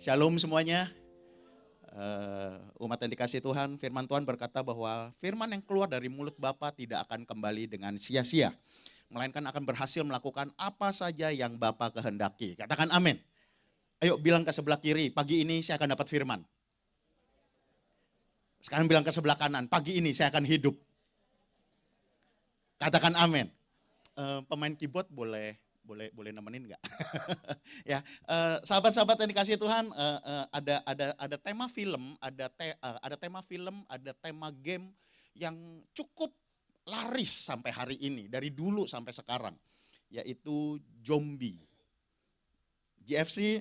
Shalom semuanya. Umat yang dikasihi Tuhan, firman Tuhan berkata bahwa firman yang keluar dari mulut Bapa tidak akan kembali dengan sia-sia, melainkan akan berhasil melakukan apa saja yang Bapa kehendaki. Katakan amin. Ayo bilang ke sebelah kiri, pagi ini saya akan dapat firman. Sekarang bilang ke sebelah kanan, pagi ini saya akan hidup. Katakan amin. Pemain keyboard boleh nemenin nggak? Ya, sahabat-sahabat yang dikasihi Tuhan, ada tema film, ada tema game yang cukup laris sampai hari ini, dari dulu sampai sekarang, yaitu zombie. GFC,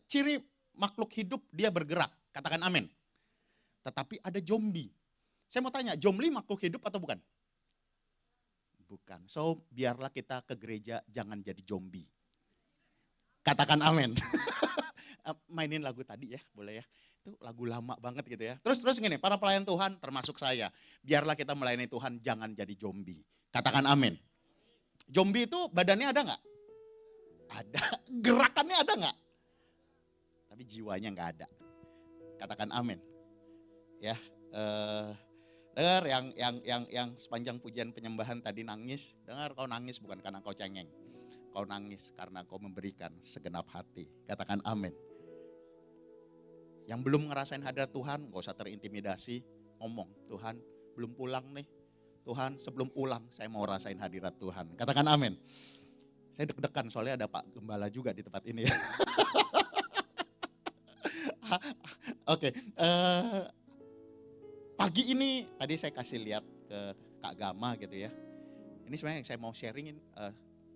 ciri makhluk hidup dia bergerak, katakan amin. Tetapi ada zombie. Saya mau tanya, zombie makhluk hidup atau bukan? Bukan. So, biarlah kita ke gereja jangan jadi zombie. Katakan amin. Mainin lagu tadi ya, boleh ya. Itu lagu lama banget gitu ya. Terus gini, para pelayan Tuhan termasuk saya. Biarlah kita melayani Tuhan jangan jadi zombie. Katakan amin. Zombie itu badannya ada nggak? Ada. Gerakannya ada nggak? Tapi jiwanya nggak ada. Katakan amin. Ya, dengar yang sepanjang pujian penyembahan tadi nangis, dengar kau nangis bukan karena kau cengeng. Kau nangis karena kau memberikan segenap hati. Katakan amin. Yang belum ngerasain hadirat Tuhan, gak usah terintimidasi, ngomong, Tuhan belum pulang nih. Tuhan sebelum pulang saya mau rasain hadirat Tuhan. Katakan amin. Saya deg-degan soalnya ada Pak Gembala juga di tempat ini ya. Oke, pagi ini tadi saya kasih lihat ke Kak Gama gitu ya. Ini sebenarnya yang saya mau sharingin,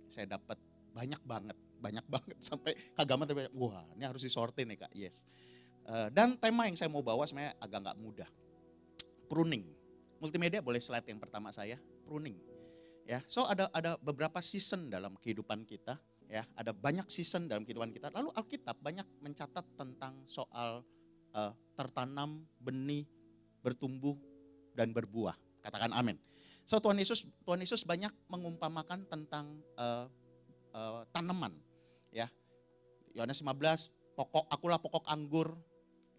saya dapat banyak banget sampai Kak Gama tadi, wah ini harus disortir nih Kak, yes. Dan tema yang saya mau bawa sebenarnya agak nggak mudah, pruning. Multimedia boleh slide yang pertama saya, pruning. Ya, so ada beberapa season dalam kehidupan kita, ya, ada banyak season dalam kehidupan kita. Lalu Alkitab banyak mencatat tentang soal tertanam benih, bertumbuh dan berbuah. Katakan amin. So Tuhan Yesus banyak mengumpamakan tentang tanaman. Ya. Yohanes 15, akulah pokok anggur,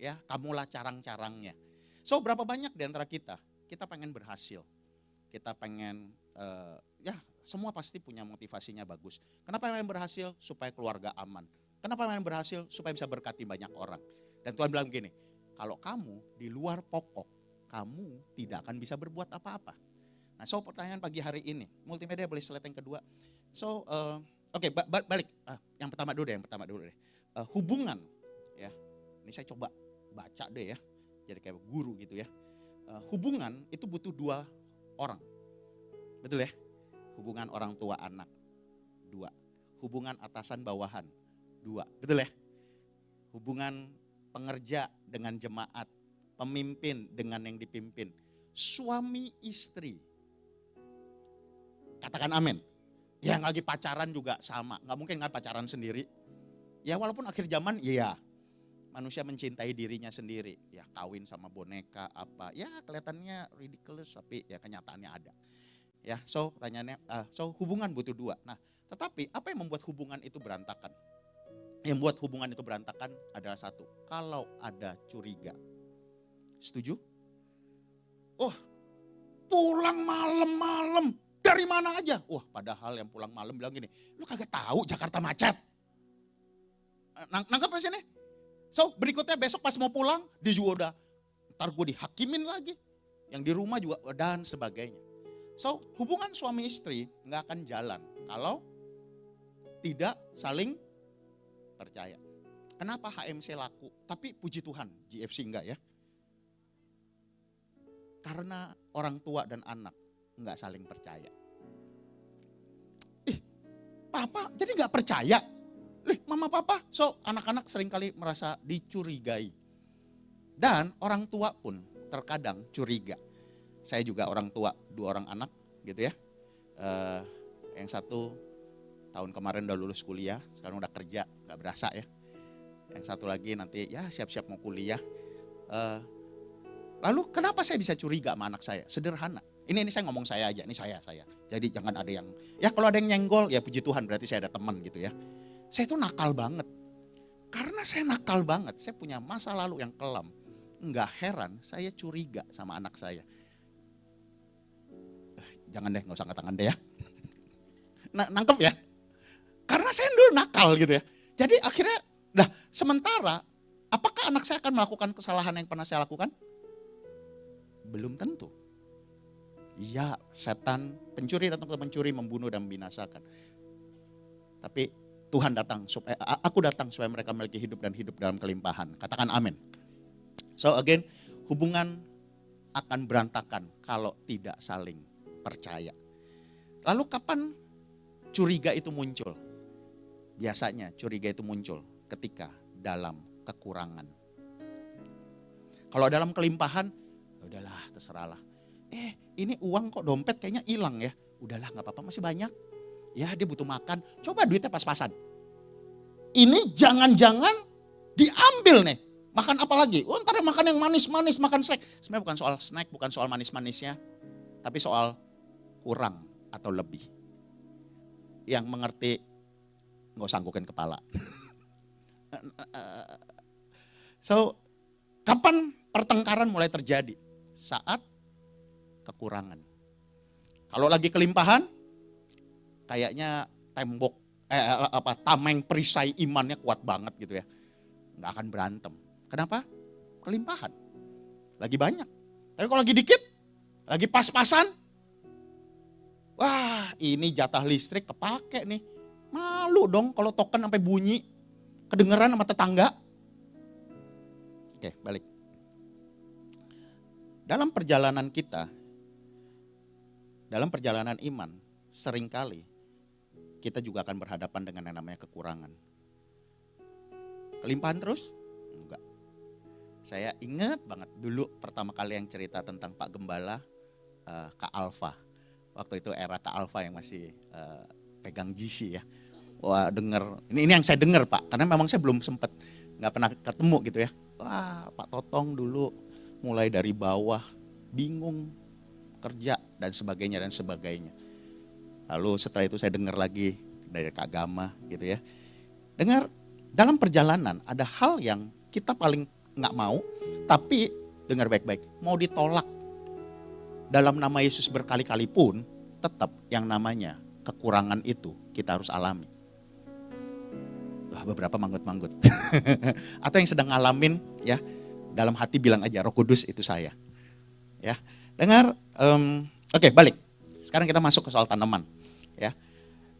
ya, kamulah carang-carangnya. So berapa banyak di antara kita pengen berhasil. Kita pengen ya semua pasti punya motivasinya bagus. Kenapa pengen berhasil? Supaya keluarga aman. Kenapa pengen berhasil? Supaya bisa berkati banyak orang. Dan Tuhan bilang begini, kalau kamu di luar pokok, kamu tidak akan bisa berbuat apa-apa. Nah, so pertanyaan pagi hari ini, multimedia boleh slide yang kedua. So, oke, balik. Yang pertama dulu deh. Hubungan, ya. Ini saya coba baca deh ya, jadi kayak guru gitu ya. Hubungan itu butuh dua orang, betul ya? Hubungan orang tua anak, dua. Hubungan atasan bawahan, dua, betul ya? Hubungan pengerja dengan jemaat, pemimpin dengan yang dipimpin, suami istri. Katakan amin. Yang lagi pacaran juga sama, nggak mungkin nggak pacaran sendiri. Ya walaupun akhir zaman, iya, manusia mencintai dirinya sendiri. Ya kawin sama boneka apa, ya kelihatannya ridiculous tapi ya kenyataannya ada. Ya, so pertanyaannya, so hubungan butuh dua. Nah, tetapi apa yang membuat hubungan itu berantakan? Yang membuat hubungan itu berantakan adalah satu, kalau ada curiga. Setuju? Oh, pulang malam-malam. Dari mana aja? Wah, padahal yang pulang malam bilang gini, lu kagak tahu Jakarta macet. Nangkep sini? So, berikutnya besok pas mau pulang, dia juga udah, ntar gue dihakimin lagi. Yang di rumah juga, dan sebagainya. So, hubungan suami istri gak akan jalan kalau tidak saling percaya. Kenapa HMC laku? Tapi puji Tuhan, GFC enggak ya. Karena orang tua dan anak enggak saling percaya. Papa jadi enggak percaya? Mama papa? So anak-anak seringkali merasa dicurigai. Dan orang tua pun terkadang curiga. Saya juga orang tua, 2 orang anak gitu ya. Yang satu tahun kemarin udah lulus kuliah, sekarang udah kerja, gak berasa ya. Yang satu lagi nanti ya siap-siap mau kuliah. Lalu kenapa saya bisa curiga sama anak saya? Sederhana. Ini saya ngomong saya aja, ini saya. Jadi jangan ada yang, ya kalau ada yang nyenggol ya puji Tuhan berarti saya ada teman gitu ya. Saya itu nakal banget. Karena saya nakal banget, saya punya masa lalu yang kelam. Enggak heran saya curiga sama anak saya. Jangan deh, gak usah angkat tangan deh ya. Nangkep ya? Karena saya dulu nakal gitu ya. Jadi akhirnya, sementara apakah anak saya akan melakukan kesalahan yang pernah saya lakukan? Belum tentu. Iya, setan, pencuri datang untuk mencuri, membunuh dan membinasakan. Tapi Tuhan datang, aku datang supaya mereka memiliki hidup dan hidup dalam kelimpahan. Katakan amin. So again, hubungan akan berantakan kalau tidak saling percaya. Lalu kapan curiga itu muncul? Biasanya curiga itu muncul ketika dalam kekurangan. Kalau dalam kelimpahan, udahlah terserahlah. Ini uang kok dompet kayaknya hilang ya. Udahlah gak apa-apa masih banyak. Ya dia butuh makan, coba duitnya pas-pasan. Ini jangan-jangan diambil nih. Makan apa lagi? Ntar makan yang manis-manis, makan snack. Sebenarnya bukan soal snack, bukan soal manis-manisnya. Tapi soal kurang atau lebih. Yang mengerti, gak usah anggukin kepala. So, kapan pertengkaran mulai terjadi? Saat kekurangan. Kalau lagi kelimpahan, kayaknya tembok, tameng perisai imannya kuat banget gitu ya. Nggak akan berantem. Kenapa? Kelimpahan. Lagi banyak. Tapi kalau lagi dikit, lagi pas-pasan, wah ini jatah listrik kepake nih. Malu dong kalau token sampai bunyi, kedengeran sama tetangga. Oke, balik. Dalam perjalanan kita, dalam perjalanan iman, seringkali kita juga akan berhadapan dengan yang namanya kekurangan. Kelimpahan terus? Enggak. Saya ingat banget dulu pertama kali yang cerita tentang Pak Gembala, Kak Alfa. Waktu itu era Kak Alfa yang masih pegang GC ya. Wah denger, ini yang saya dengar Pak, karena memang saya belum sempat, nggak pernah ketemu gitu ya. Wah Pak Totong dulu mulai dari bawah, bingung, kerja dan sebagainya dan sebagainya. Lalu setelah itu saya dengar lagi dari Kak Gama gitu ya. Dengar dalam perjalanan ada hal yang kita paling nggak mau, tapi dengar baik-baik, mau ditolak. Dalam nama Yesus berkali-kali pun tetap yang namanya kekurangan itu kita harus alami. Wah, beberapa manggut-manggut. Atau yang sedang ngalamin ya, dalam hati bilang aja Roh Kudus itu saya. Ya, dengar, oke, balik. Sekarang kita masuk ke soal tanaman. Ya,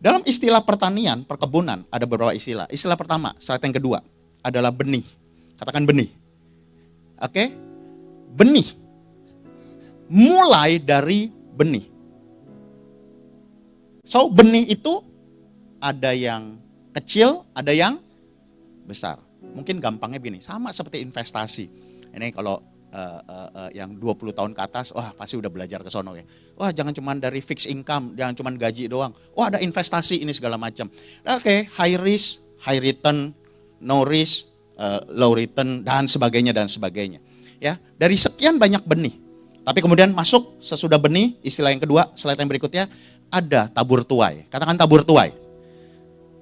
dalam istilah pertanian, perkebunan ada beberapa istilah. Istilah pertama, slide yang kedua adalah benih. Katakan benih. Oke, benih. Mulai dari benih. So, benih itu ada yang kecil, ada yang besar. Mungkin gampangnya begini, sama seperti investasi. Ini kalau yang 20 tahun ke atas, wah pasti udah belajar ke sono ya. Wah jangan cuma dari fixed income, jangan cuma gaji doang. Wah ada investasi ini segala macam. Oke, high risk, high return, no risk, low return dan sebagainya dan sebagainya. Ya, dari sekian banyak benih. Tapi kemudian masuk sesudah benih, istilah yang kedua, slide yang berikutnya ada tabur tuai. Katakan tabur tuai.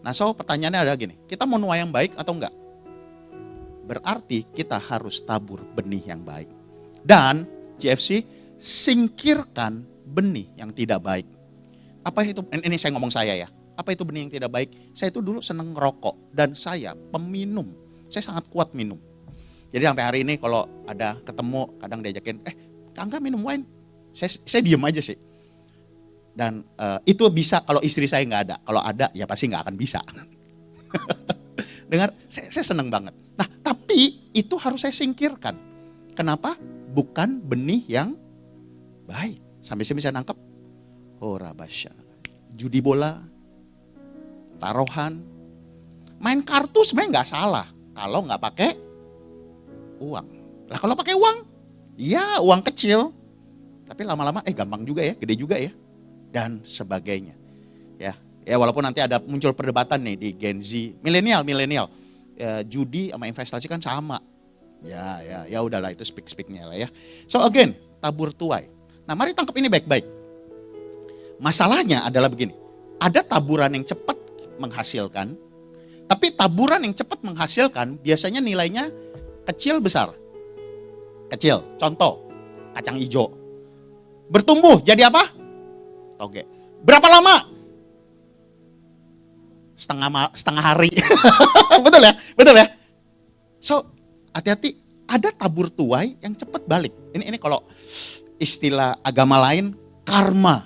Nah, so pertanyaannya ada gini, kita mau nuai yang baik atau enggak? Berarti kita harus tabur benih yang baik. Dan GFC singkirkan benih yang tidak baik. Apa itu? Ini saya ngomong saya ya. Apa itu benih yang tidak baik? Saya itu dulu seneng ngerokok dan saya peminum. Saya sangat kuat minum. Jadi sampai hari ini kalau ada ketemu kadang diajakin, Kangga minum wine. Saya diem aja sih. Dan itu bisa kalau istri saya nggak ada. Kalau ada ya pasti nggak akan bisa. Dengar, saya seneng banget. Nah, tapi itu harus saya singkirkan. Kenapa? Bukan benih yang baik. Sampai saya bisa nangkep. Oh, rabasya. Judi bola, taruhan, main kartu sebenarnya nggak salah. Kalau nggak pakai uang. Lah kalau pakai uang, ya uang kecil. Tapi lama-lama gampang juga ya, gede juga ya. Dan sebagainya. Ya walaupun nanti ada muncul perdebatan nih di Gen Z, milenial, judi sama investasi kan sama. Ya udahlah itu speak-speaknya lah ya. So again, tabur tuai. Nah mari tangkap ini baik-baik. Masalahnya adalah begini, ada taburan yang cepat menghasilkan, tapi taburan yang cepat menghasilkan biasanya nilainya kecil besar. Kecil, contoh kacang hijau. Bertumbuh jadi apa? Toge. Berapa lama? Setengah hari. Betul ya? Betul ya? So, hati-hati, ada tabur tuai yang cepat balik. Ini kalau istilah agama lain, karma.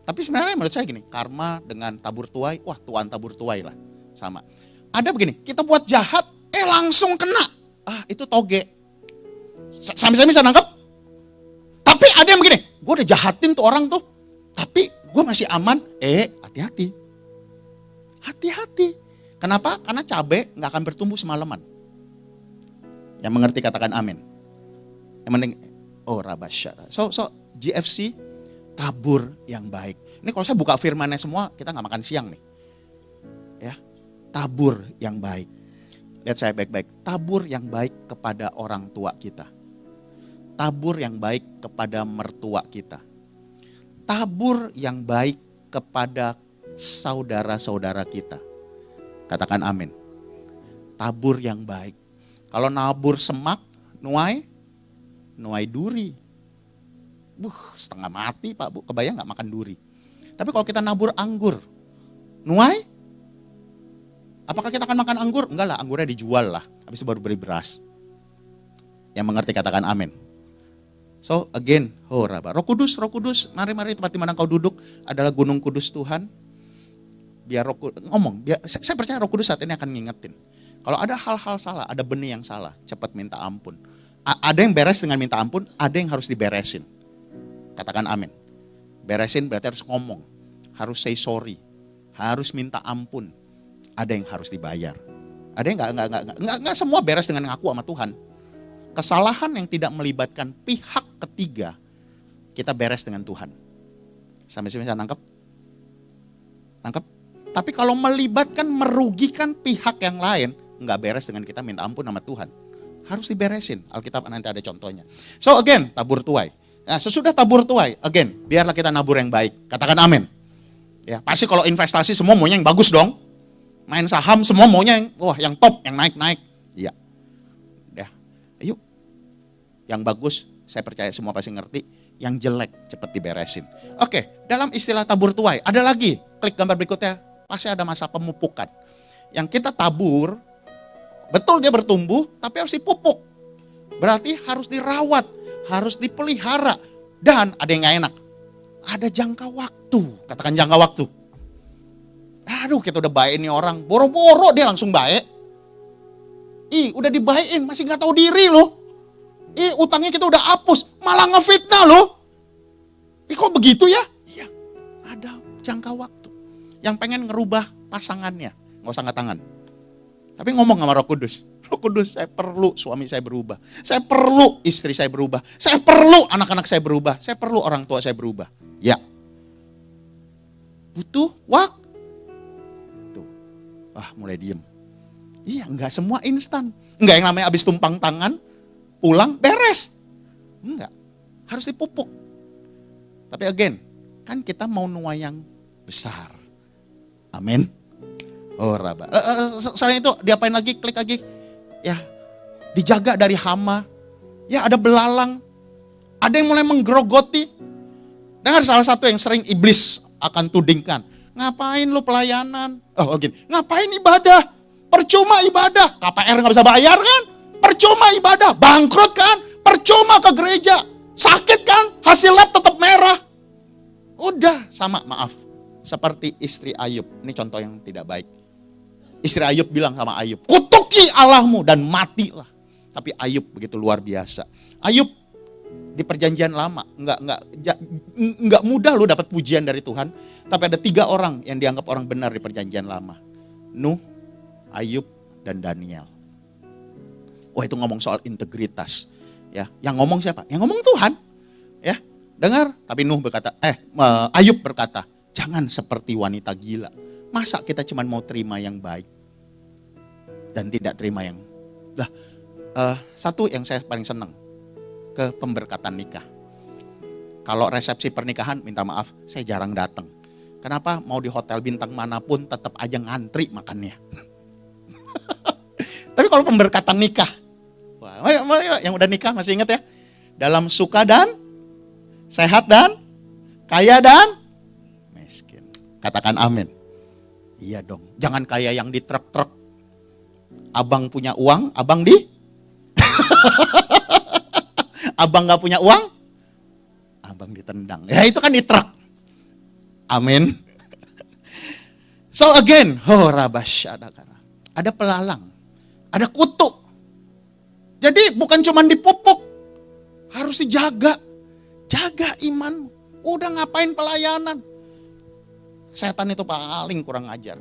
Tapi sebenarnya menurut saya gini, karma dengan tabur tuai, wah tuan tabur tuai lah, sama. Ada begini, kita buat jahat, langsung kena. Itu toge. Sampai-sampai bisa nangkep. Tapi ada yang begini, gue udah jahatin tuh orang tuh, tapi gue masih aman. Hati-hati. Hati-hati. Kenapa? Karena cabai gak akan bertumbuh semalaman. Yang mengerti katakan amin. Yang penting, rabasyara. So GFC, tabur yang baik. Ini kalau saya buka firmannya semua, kita gak makan siang nih. Ya, tabur yang baik. Lihat saya baik-baik. Tabur yang baik kepada orang tua kita. Tabur yang baik kepada mertua kita. Tabur yang baik kepada saudara-saudara kita. Katakan amin. Tabur yang baik. Kalau nabur semak, nuai duri. Setengah mati Pak Bu, kebayang gak makan duri. Tapi kalau kita nabur anggur, nuai, apakah kita akan makan anggur? Enggak lah, anggurnya dijual lah, habis itu baru beli beras. Yang mengerti katakan amin. So again, Roh Kudus, mari tempat di mana kau duduk adalah gunung kudus Tuhan. Biar saya percaya Roh Kudus saat ini akan ngingetin. Kalau ada hal-hal salah, ada benih yang salah, cepat minta ampun. Ada yang beres dengan minta ampun, ada yang harus diberesin. Katakan amin. Beresin berarti harus ngomong, harus say sorry, harus minta ampun. Ada yang harus dibayar. Ada yang nggak semua beres dengan ngaku sama Tuhan. Kesalahan yang tidak melibatkan pihak ketiga, kita beres dengan Tuhan. Sampai sini bisa nangkep? Nangkep? Tapi kalau melibatkan merugikan pihak yang lain, nggak beres dengan kita minta ampun sama Tuhan. Harus diberesin. Alkitab nanti ada contohnya. So again, tabur tuai. Nah, sesudah tabur tuai, again, biarlah kita nabur yang baik. Katakan amin. Ya, pasti kalau investasi semua maunya yang bagus dong. Main saham semua maunya yang top, yang naik-naik. Iya. Ya. Yuk. Yang bagus, saya percaya semua pasti ngerti. Yang jelek cepat diberesin. Oke, dalam istilah tabur tuai, ada lagi. Klik gambar berikutnya, pasti ada masa pemupukan. Yang kita tabur, betul dia bertumbuh, tapi harus dipupuk. Berarti harus dirawat, harus dipelihara. Dan ada yang gak enak, ada jangka waktu. Katakan jangka waktu. Aduh, kita udah baik nih orang, boro-boro dia langsung baik. Udah dibaikin, masih gak tahu diri loh. Utangnya kita udah hapus, malah ngefitnah loh. Kok begitu ya? Iya, ada jangka waktu. Yang pengen ngerubah pasangannya, gak usah angkat tangan. Tapi ngomong sama Roh Kudus. Roh Kudus, saya perlu suami saya berubah. Saya perlu istri saya berubah. Saya perlu anak-anak saya berubah. Saya perlu orang tua saya berubah. Ya. Butuh waktu. Mulai diem. Iya, enggak semua instan. Enggak yang namanya habis tumpang tangan, pulang, beres. Enggak. Harus dipupuk. Tapi again, kan kita mau nuai yang besar. Amin. Raba. Selain itu diapain lagi? Klik lagi. Ya, dijaga dari hama. Ya, ada belalang. Ada yang mulai menggerogoti. Dengar salah satu yang sering iblis akan tudingkan. Ngapain lu pelayanan? Gini. Ngapain ibadah? Percuma ibadah. KPR gak bisa bayar kan? Percuma ibadah. Bangkrut kan? Percuma ke gereja. Sakit kan? Hasil lab tetap merah. Udah sama, maaf. Seperti istri Ayub. Ini contoh yang tidak baik. Istri Ayub bilang sama Ayub, kutuki Allahmu dan matilah. Tapi Ayub begitu luar biasa. Ayub di perjanjian lama, enggak mudah lo dapat pujian dari Tuhan. Tapi ada 3 orang yang dianggap orang benar di perjanjian lama. Nuh, Ayub, dan Daniel. Wah, itu ngomong soal integritas. Ya, yang ngomong siapa? Yang ngomong Tuhan. Ya, dengar. Tapi Ayub berkata, jangan seperti wanita gila. Masa kita cuma mau terima yang baik dan tidak terima yang... Satu yang saya paling senang, ke pemberkatan nikah. Kalau resepsi pernikahan, minta maaf, saya jarang datang. Kenapa? Mau di hotel bintang manapun tetap aja ngantri makannya. Tapi kalau pemberkatan nikah, wah, yang udah nikah masih ingat ya? Dalam suka dan sehat dan kaya dan miskin. Katakan amin. Iya dong. Jangan kaya yang di truk-truk. Abang punya uang, abang di abang gak punya uang, abang ditendang. Ya itu kan di truk. Amin. So again, ada pelalang, ada kutu. Jadi bukan cuma dipupuk, harus dijaga. Jaga iman. Udah ngapain pelayanan? Setan itu paling kurang ajar.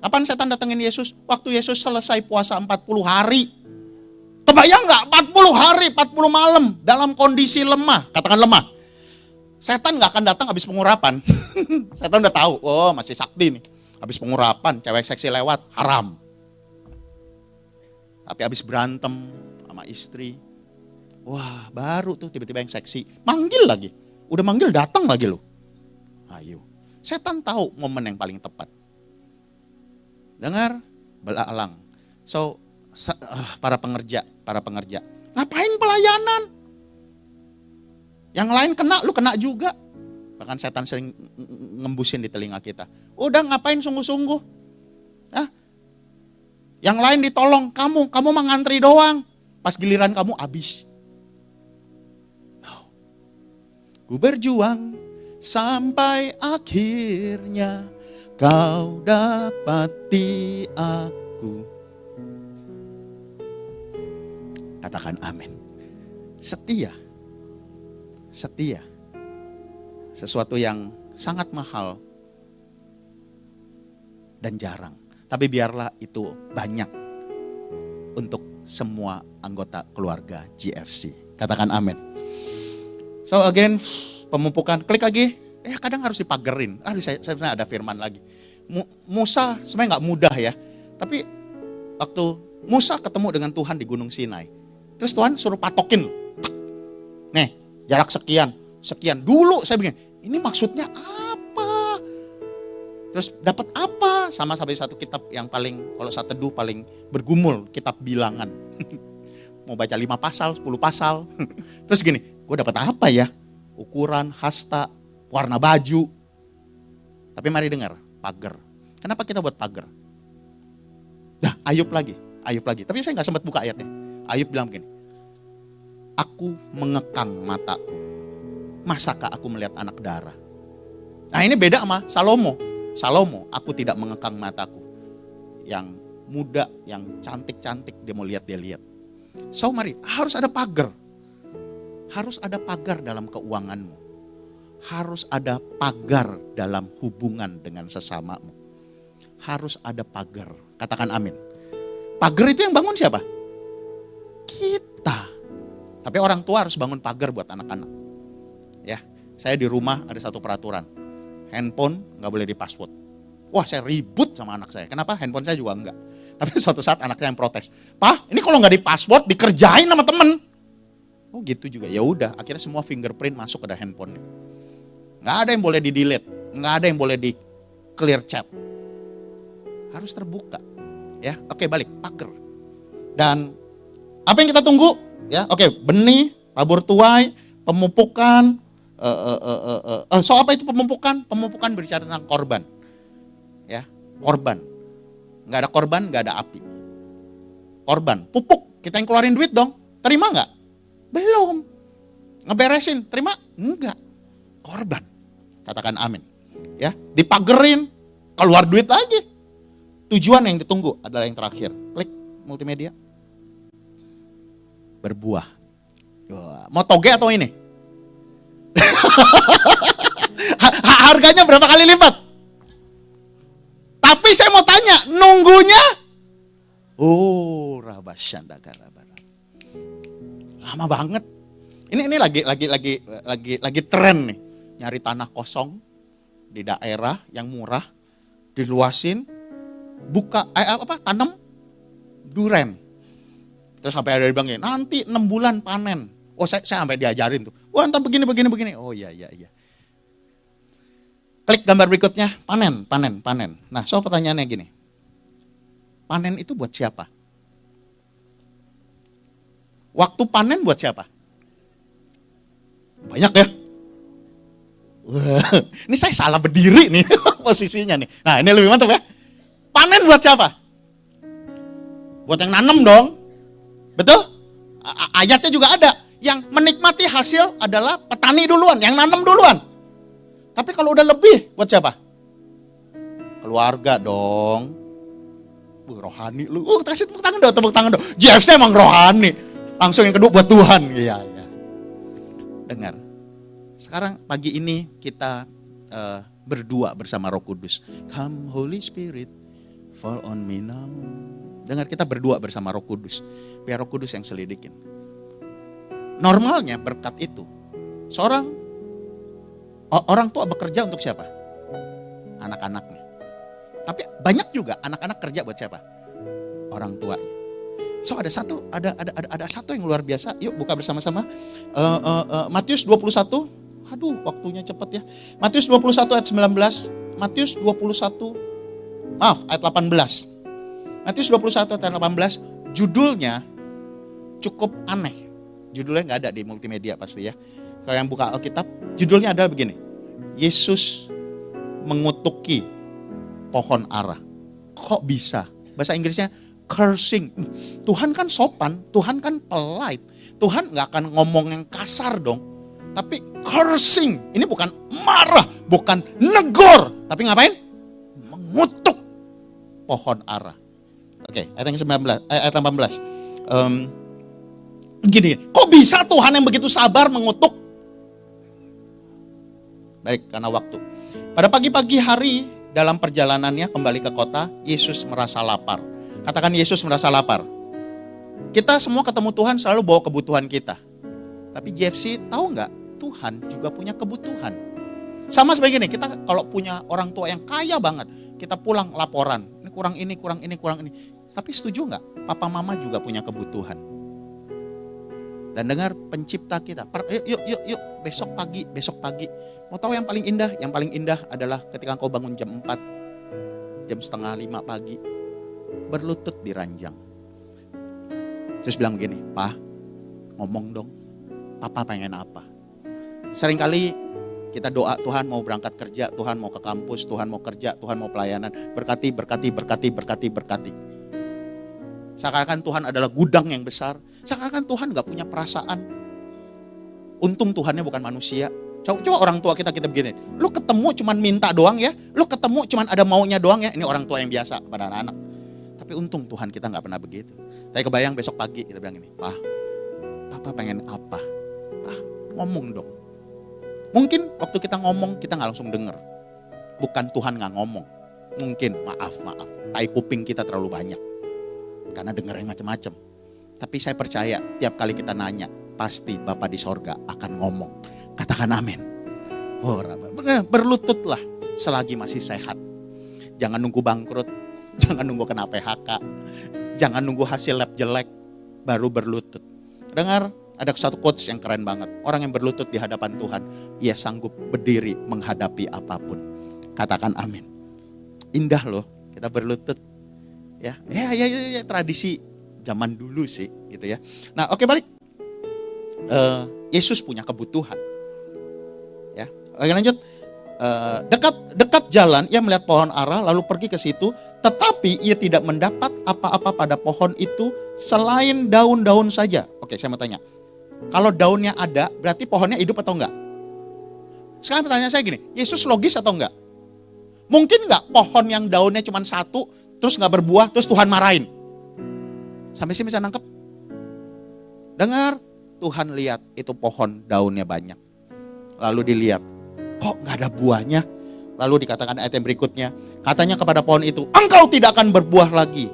Kapan setan datengin Yesus? Waktu Yesus selesai puasa 40 hari. Kebayang gak? 40 hari, 40 malam dalam kondisi lemah. Katakan lemah. Setan gak akan datang habis pengurapan. Setan udah tahu, oh masih sakti nih. Habis pengurapan, cewek seksi lewat, haram. Tapi habis berantem sama istri, wah baru tuh tiba-tiba yang seksi. Manggil lagi, udah manggil datang lagi loh. Ayo, setan tahu momen yang paling tepat. Dengar, belalang. So, para pengerja, ngapain pelayanan? Yang lain kena, lu kena juga. Bahkan setan sering ngembusin di telinga kita. Udah ngapain sungguh-sungguh? Hah? Yang lain ditolong, kamu mah ngantri doang. Pas giliran kamu habis. Ku berjuang sampai akhirnya kau dapati aku. Katakan amin. Setia. Sesuatu yang sangat mahal dan jarang. Tapi biarlah itu banyak untuk semua anggota keluarga GFC. Katakan amin. So again, pemupukan. Klik lagi. Kadang harus dipagerin. Saya sebenarnya ada firman lagi. Musa sebenarnya nggak mudah ya. Tapi waktu Musa ketemu dengan Tuhan di Gunung Sinai. Terus Tuhan suruh patokin. Nih, jarak sekian. Dulu saya bikin, ini maksudnya apa? Terus dapat apa? Sama sampai satu kitab yang paling, kalau saat teduh paling bergumul, kitab bilangan. Mau baca 5 pasal, 10 pasal. Terus gini, gue dapat apa ya? Ukuran, hasta, warna baju. Tapi mari dengar, pagar. Kenapa kita buat pagar? Nah, Ayub lagi. Tapi saya gak sempat buka ayatnya. Ayub bilang begini, aku mengekang mataku, masakah aku melihat anak darah? Nah ini beda sama Salomo, aku tidak mengekang mataku. Yang muda, yang cantik-cantik, dia mau lihat, dia lihat. So mari, harus ada pagar. Harus ada pagar dalam keuanganmu. Harus ada pagar dalam hubungan dengan sesamamu. Harus ada pagar. Katakan amin. Pagar itu yang bangun siapa? Kita. Tapi orang tua harus bangun pagar buat anak-anak. Ya, saya di rumah ada satu peraturan. Handphone nggak boleh di password. Wah, saya ribut sama anak saya. Kenapa? Handphone saya juga enggak. Tapi suatu saat anaknya yang protes. Pak, ini kalau nggak di password dikerjain sama temen. Oh gitu juga. Ya udah, akhirnya semua fingerprint masuk ke handphone. Nggak ada yang boleh di delete, nggak ada yang boleh di clear chat. Harus terbuka. Ya, oke balik pagar. Dan apa yang kita tunggu? Ya, oke, benih, tabur tuai, pemupukan. So apa itu pemupukan? Pemupukan berbicara tentang korban. Ya, korban. Nggak ada korban, nggak ada api. Korban, pupuk. Kita yang keluarin duit dong. Terima nggak? Belum. Ngeberesin, terima? Enggak. Korban. Katakan amin. Ya, dipagerin, keluar duit lagi. Tujuan yang ditunggu adalah yang terakhir. Klik multimedia. Berbuah. Mau toge atau ini? Harganya berapa kali lipat? Tapi saya mau tanya, nunggunya? Oh, rabasyanda garabara. Lama banget. Ini lagi tren nih. Nyari tanah kosong di daerah yang murah, diluasin, buka tanam duren. Terus sampai ada yang bilang nanti 6 bulan panen. Oh saya sampai diajarin tuh. Wah ntar begini. Oh iya. Klik gambar berikutnya, panen. Nah so pertanyaannya gini. Panen itu buat siapa? Waktu panen buat siapa? Banyak ya? Wah, ini saya salah berdiri nih posisinya nih. Nah ini lebih mantap ya. Panen buat siapa? Buat yang nanam dong. Betul? Ayatnya juga ada. Yang menikmati hasil adalah petani duluan, yang nanam duluan. Tapi kalau udah lebih, buat siapa? Keluarga dong. Rohani lu. Kasih tepuk tangan dong. JFC emang rohani. Langsung yang kedua buat Tuhan. Iya, iya. Dengar. Sekarang pagi ini kita berdua bersama Roh Kudus. Come Holy Spirit, fall on me now. Dengar, kita berdua bersama Roh Kudus. Biar Roh Kudus yang selidikin. Normalnya berkat itu, seorang orang tua bekerja untuk siapa? Anak-anaknya. Tapi banyak juga anak-anak kerja buat siapa? Orang tuanya. So ada satu yang luar biasa. Yuk buka bersama-sama. Matius 21. Aduh, waktunya cepat ya. Matius 21 ayat 19. Matius 21. Ayat 18. Matius 21 ayat 18. Judulnya cukup aneh. Judulnya nggak ada di multimedia pasti ya. Kalau yang buka Alkitab, judulnya adalah begini. Yesus mengutuki pohon ara. Kok bisa? Bahasa Inggrisnya cursing. Tuhan kan sopan, Tuhan kan polite. Tuhan nggak akan ngomong yang kasar dong. Tapi cursing, ini bukan marah, bukan negor. Tapi ngapain? Mengutuk pohon ara. Oke, ayat yang 19, ayat 18. Gini, kok bisa Tuhan yang begitu sabar mengutuk? Baik, karena waktu. Pada pagi-pagi hari dalam perjalanannya kembali ke kota, Yesus merasa lapar. Katakan Yesus merasa lapar. Kita semua ketemu Tuhan selalu bawa kebutuhan kita. Tapi JFC tahu nggak? Tuhan juga punya kebutuhan. Sama seperti ini, kita kalau punya orang tua yang kaya banget, kita pulang laporan. Ini kurang ini, kurang ini, kurang ini. Tapi setuju nggak? Papa mama juga punya kebutuhan. Dan dengar pencipta kita, yuk, besok pagi. Mau tahu yang paling indah? Yang paling indah adalah ketika kau bangun jam 4, jam setengah 5 pagi, berlutut di ranjang. Terus bilang begini, Pa, ngomong dong, Papa pengen apa? Seringkali kita doa, Tuhan mau berangkat kerja, Tuhan mau ke kampus, Tuhan mau kerja, Tuhan mau pelayanan, berkati. Seakan-akan Tuhan adalah gudang yang besar. Seakan-akan Tuhan gak punya perasaan. Untung Tuhannya bukan manusia. Coba orang tua kita begini. Lu ketemu cuman minta doang ya. Lu ketemu cuman ada maunya doang ya. Ini orang tua yang biasa pada anak-anak. Tapi untung Tuhan kita gak pernah begitu. Tapi kebayang besok pagi kita bilang gini. Papa pengen apa? Ngomong dong. Mungkin waktu kita ngomong kita gak langsung denger. Bukan Tuhan gak ngomong. Mungkin maaf. Tai kuping kita terlalu banyak. Karena dengerin macam-macam. Tapi saya percaya tiap kali kita nanya, pasti Bapa di sorga akan ngomong. Katakan amin. Oh, berlututlah selagi masih sehat. Jangan nunggu bangkrut, jangan nunggu kena PHK, jangan nunggu hasil lab jelek, baru berlutut. Dengar, ada satu quotes yang keren banget. Orang yang berlutut di hadapan Tuhan, ia sanggup berdiri menghadapi apapun. Katakan amin. Indah loh, kita berlutut. Ya, tradisi zaman dulu sih gitu ya. Nah, oke balik. Yesus punya kebutuhan. Ya, oke lanjut. Dekat jalan ia melihat pohon ara lalu pergi ke situ, tetapi ia tidak mendapat apa-apa pada pohon itu selain daun-daun saja. Oke, saya mau tanya. Kalau daunnya ada, berarti pohonnya hidup atau enggak? Sekarang pertanyaan saya gini, Yesus logis atau enggak? Mungkin enggak pohon yang daunnya cuma satu terus gak berbuah, terus Tuhan marahin? Sampai sini bisa nangkep? Dengar, Tuhan lihat itu pohon daunnya banyak. Lalu dilihat, kok gak ada buahnya? Lalu dikatakan ayat yang berikutnya, katanya kepada pohon itu, engkau tidak akan berbuah lagi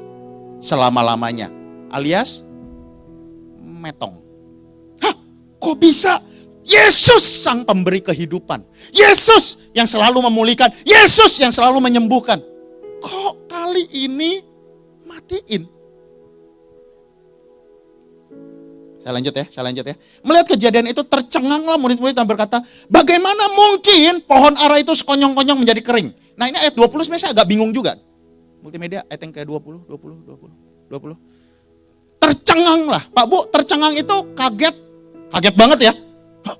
selama-lamanya. Alias, metong. Hah, kok bisa? Yesus sang pemberi kehidupan. Yesus yang selalu memulihkan. Yesus yang selalu menyembuhkan. Kok kali ini matiin? Saya lanjut ya. Melihat kejadian itu tercenganglah murid-murid dan berkata, bagaimana mungkin pohon ara itu sekonyong-konyong menjadi kering? Nah ini ayat 20 sebenarnya saya agak bingung juga. Multimedia ayat yang ke 20. tercengang lah. Pak Bu, tercengang itu kaget banget ya. Hah?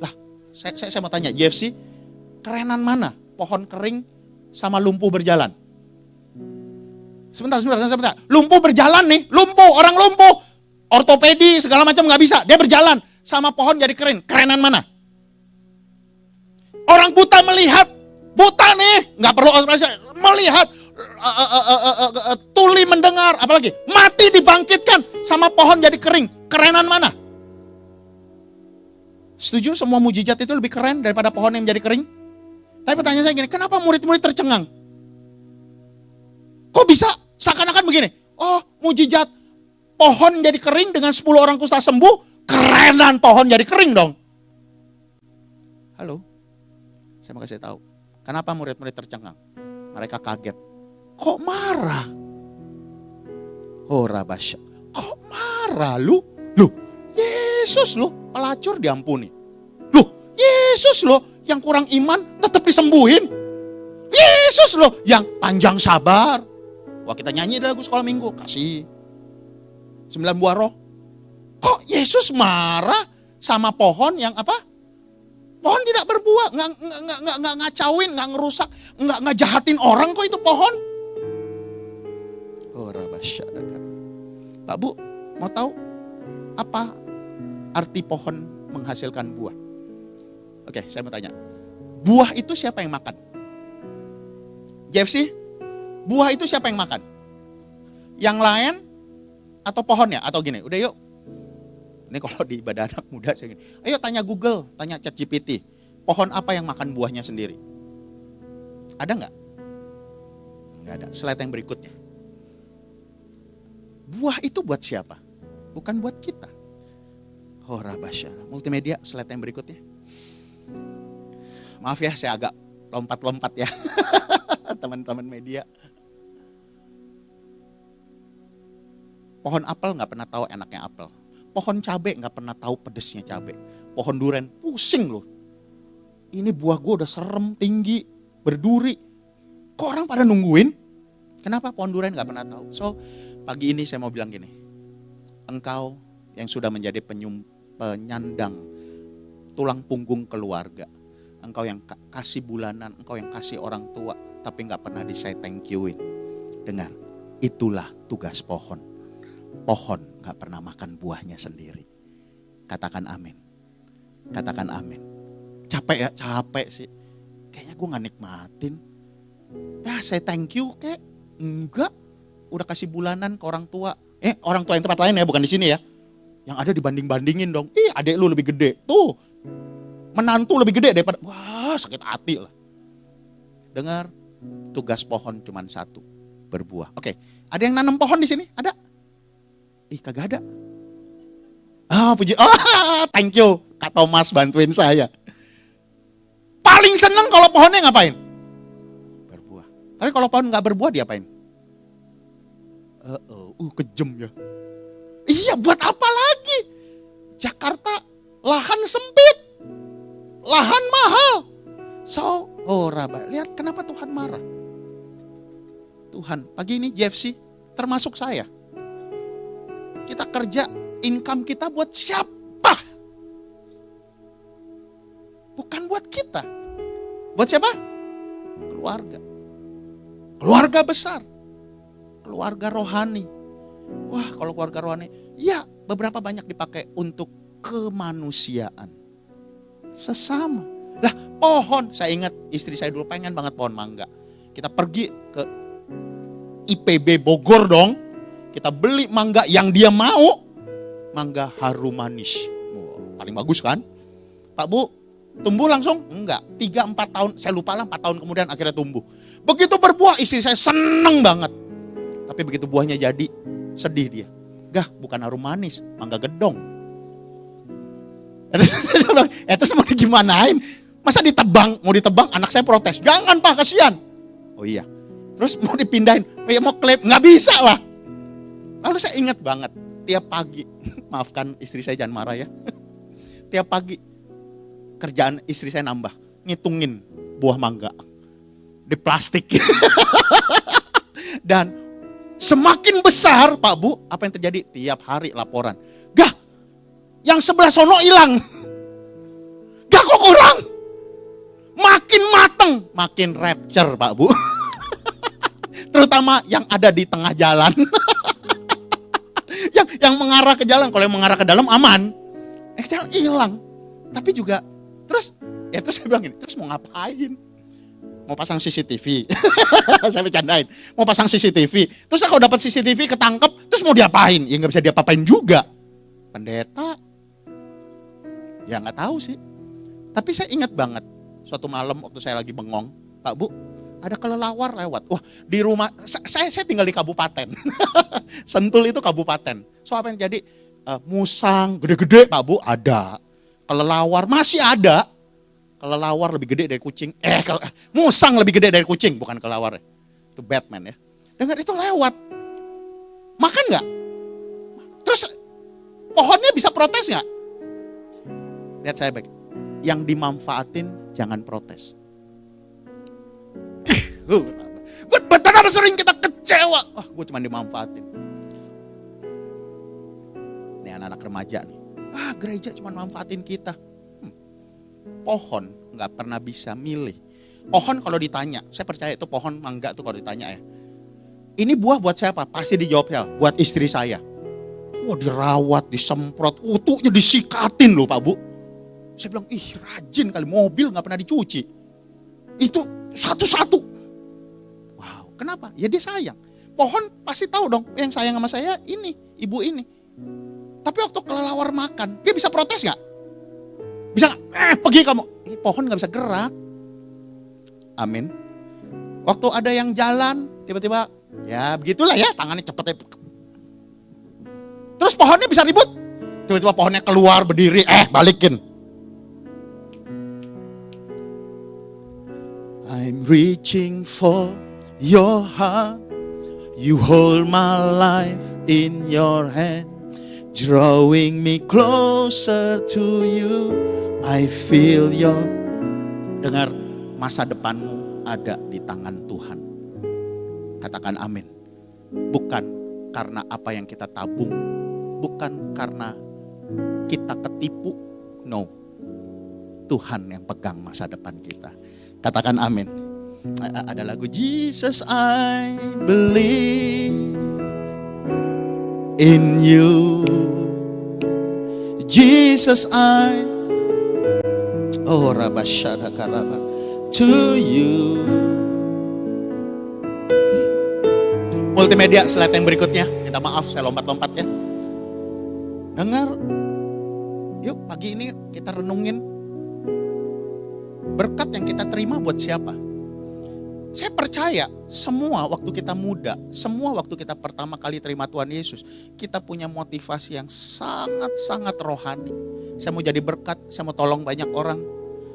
Lah, saya mau tanya, JFC, kerenan mana? Pohon kering sama lumpuh berjalan? Sebentar. Lumpuh berjalan nih, orang lumpuh. Ortopedi segala macam nggak bisa, dia berjalan. Sama pohon jadi keren. Kerenan mana? Orang buta melihat, buta nih, nggak perlu operasi, melihat, tuli mendengar, apalagi mati dibangkitkan, sama pohon jadi kering. Kerenan mana? Setuju semua mujizat itu lebih keren daripada pohon yang jadi kering? Tapi pertanyaan saya gini, kenapa murid-murid tercengang? Kok bisa? Seakan-akan begini, oh mujizat pohon jadi kering dengan 10 orang kusta sembuh, kerenan pohon jadi kering dong. Halo, saya mau kasih tahu, kenapa murid-murid tercengang? Mereka kaget. Kok marah? Oh Rabasya, kok marah lu? Yesus lu, pelacur diampuni. Yesus lo yang kurang iman tetap disembuhin. Yesus lo yang panjang sabar. Wah, kita nyanyi di lagu sekolah minggu, kasih 9 buah roh. Kok Yesus marah sama pohon yang apa? Pohon tidak berbuah, nggak ngacauin, nggak ngerusak, nggak ngejahatin orang kok itu pohon. Oh Rabasya. Pak Bu, mau tahu apa arti pohon menghasilkan buah? Oke, saya mau tanya. Buah itu siapa yang makan? JFC, buah itu siapa yang makan? Yang lain atau pohonnya? Atau gini, udah yuk. Ini kalau di ibadah anak muda saya gini. Ayo tanya Google, tanya ChatGPT. Pohon apa yang makan buahnya sendiri? Ada nggak? Nggak ada. Slide yang berikutnya. Buah itu buat siapa? Bukan buat kita. Oh Rabasya. Multimedia, slide yang berikutnya. Maaf ya, saya agak lompat-lompat ya. Teman-teman media. Pohon apel gak pernah tahu enaknya apel. Pohon cabai gak pernah tahu pedesnya cabai. Pohon duren pusing loh. Ini buah gue udah serem, tinggi, berduri. Kok orang pada nungguin? Kenapa pohon duren gak pernah tahu? So, pagi ini saya mau bilang gini. Engkau yang sudah menjadi penyandang tulang punggung keluarga. Engkau yang kasih bulanan, engkau yang kasih orang tua, tapi gak pernah di-say thank you-in. Dengar, itulah tugas pohon. Pohon gak pernah makan buahnya sendiri. Katakan amin. Katakan amin. Capek ya? Capek sih. Kayaknya gue gak nikmatin. Ya say thank you kek. Enggak. Udah kasih bulanan ke orang tua. Orang tua yang tempat lain ya, bukan di sini ya. Yang ada dibanding-bandingin dong. Adek lu lebih gede. Tuh. Menantu lebih gede daripada, wah sakit hati lah. Dengar, tugas pohon cuma satu, berbuah. Oke, ada yang nanam pohon di sini? Ada? Kagak ada. Puji, thank you Kak Thomas bantuin saya. Paling seneng kalau pohonnya ngapain? Berbuah. Tapi kalau pohon nggak berbuah diapain? Kejem ya. Iya, buat apa lagi? Jakarta lahan sempit. Lahan mahal. So, lihat kenapa Tuhan marah. Tuhan, pagi ini JFC, termasuk saya. Kita kerja, income kita buat siapa? Bukan buat kita. Buat siapa? Keluarga. Keluarga besar. Keluarga rohani. Wah, kalau keluarga rohani, ya beberapa banyak dipakai untuk kemanusiaan. Sesama. Lah pohon, saya ingat istri saya dulu pengen banget pohon mangga. Kita pergi ke IPB Bogor dong. Kita beli mangga yang dia mau. Mangga harum manis. Paling bagus kan? Pak Bu, tumbuh langsung? Enggak. 3-4 tahun, saya lupa lah 4 tahun kemudian akhirnya tumbuh. Begitu berbuah istri saya seneng banget. Tapi begitu buahnya jadi, sedih dia. Gah, bukan harum manis, mangga gedong. Terus mau digimanain? Masa ditebang? Mau ditebang anak saya protes. Jangan Pak, kasihan. Oh iya. Terus mau dipindahin, mau klaim, nggak bisa lah. Lalu saya ingat banget, tiap pagi, maafkan istri saya jangan marah ya. Tiap pagi, kerjaan istri saya nambah, ngitungin buah mangga. Di plastik. Dan Semakin besar, Pak Bu, apa yang terjadi? Tiap hari laporan. Gah, yang sebelah sono hilang. Gah, kok kurang? Makin mateng, makin rapture, Pak Bu. Terutama yang ada di tengah jalan. yang mengarah ke jalan, kalau yang mengarah ke dalam aman. Jalan hilang. Tapi juga, terus saya bilang gini, terus mau ngapain? Mau pasang CCTV. Saya bercandain. Mau pasang CCTV. Terus kalau dapat CCTV ketangkep, terus mau diapain? Ya nggak bisa diapa-apain juga. Pendeta. Ya nggak tahu sih. Tapi saya ingat banget. Suatu malam waktu saya lagi bengong. Pak Bu, ada kelelawar lewat. Wah, di rumah, saya tinggal di kabupaten. Sentul itu kabupaten. So apa yang jadi? Musang, gede-gede Pak Bu, ada. Kelelawar masih ada. Kelelawar lebih gede dari kucing. Musang lebih gede dari kucing, bukan kelelawar. Itu Batman ya. Dengar itu lewat. Makan nggak? Terus pohonnya bisa protes nggak? Lihat saya baik. Yang dimanfaatin jangan protes. Betapa sering kita kecewa. Gue cuma dimanfaatin. Nih anak-anak remaja nih. Gereja cuma manfaatin kita. Pohon nggak pernah bisa milih. Pohon kalau ditanya, saya percaya itu pohon mangga tuh kalau ditanya ya. Ini buah buat siapa? Pasti dijawab ya, buat istri saya. Wah, dirawat, disemprot, utuhnya disikatin loh Pak Bu. Saya bilang, rajin kali, mobil nggak pernah dicuci. Itu satu-satu. Wow, kenapa? Ya dia sayang. Pohon pasti tahu dong, yang sayang sama saya ini, ibu ini. Tapi waktu kelelawar makan, dia bisa protes nggak? Bisa nggak? Pergi kamu. Ini pohon nggak bisa gerak. Amin. Waktu ada yang jalan, tiba-tiba, ya begitulah ya, tangannya cepet. Terus pohonnya bisa ribut. Tiba-tiba pohonnya keluar, berdiri, balikin. I'm reaching for your heart. You hold my life in your hand. Drawing me closer to you. I feel your. Dengar, masa depanmu ada di tangan Tuhan. Katakan amin. Bukan karena apa yang kita tabung. Bukan karena kita ketipu. No. Tuhan yang pegang masa depan kita. Katakan amin. Ada lagu Jesus I believe in you. Jesus I Rabasyada karaba to you. Multimedia slide yang berikutnya. Minta maaf saya lompat-lompat ya. Dengar. Yuk pagi ini kita renungin berkat yang kita terima buat siapa. Saya percaya semua waktu kita muda, semua waktu kita pertama kali terima Tuhan Yesus, kita punya motivasi yang sangat-sangat rohani. Saya mau jadi berkat, saya mau tolong banyak orang.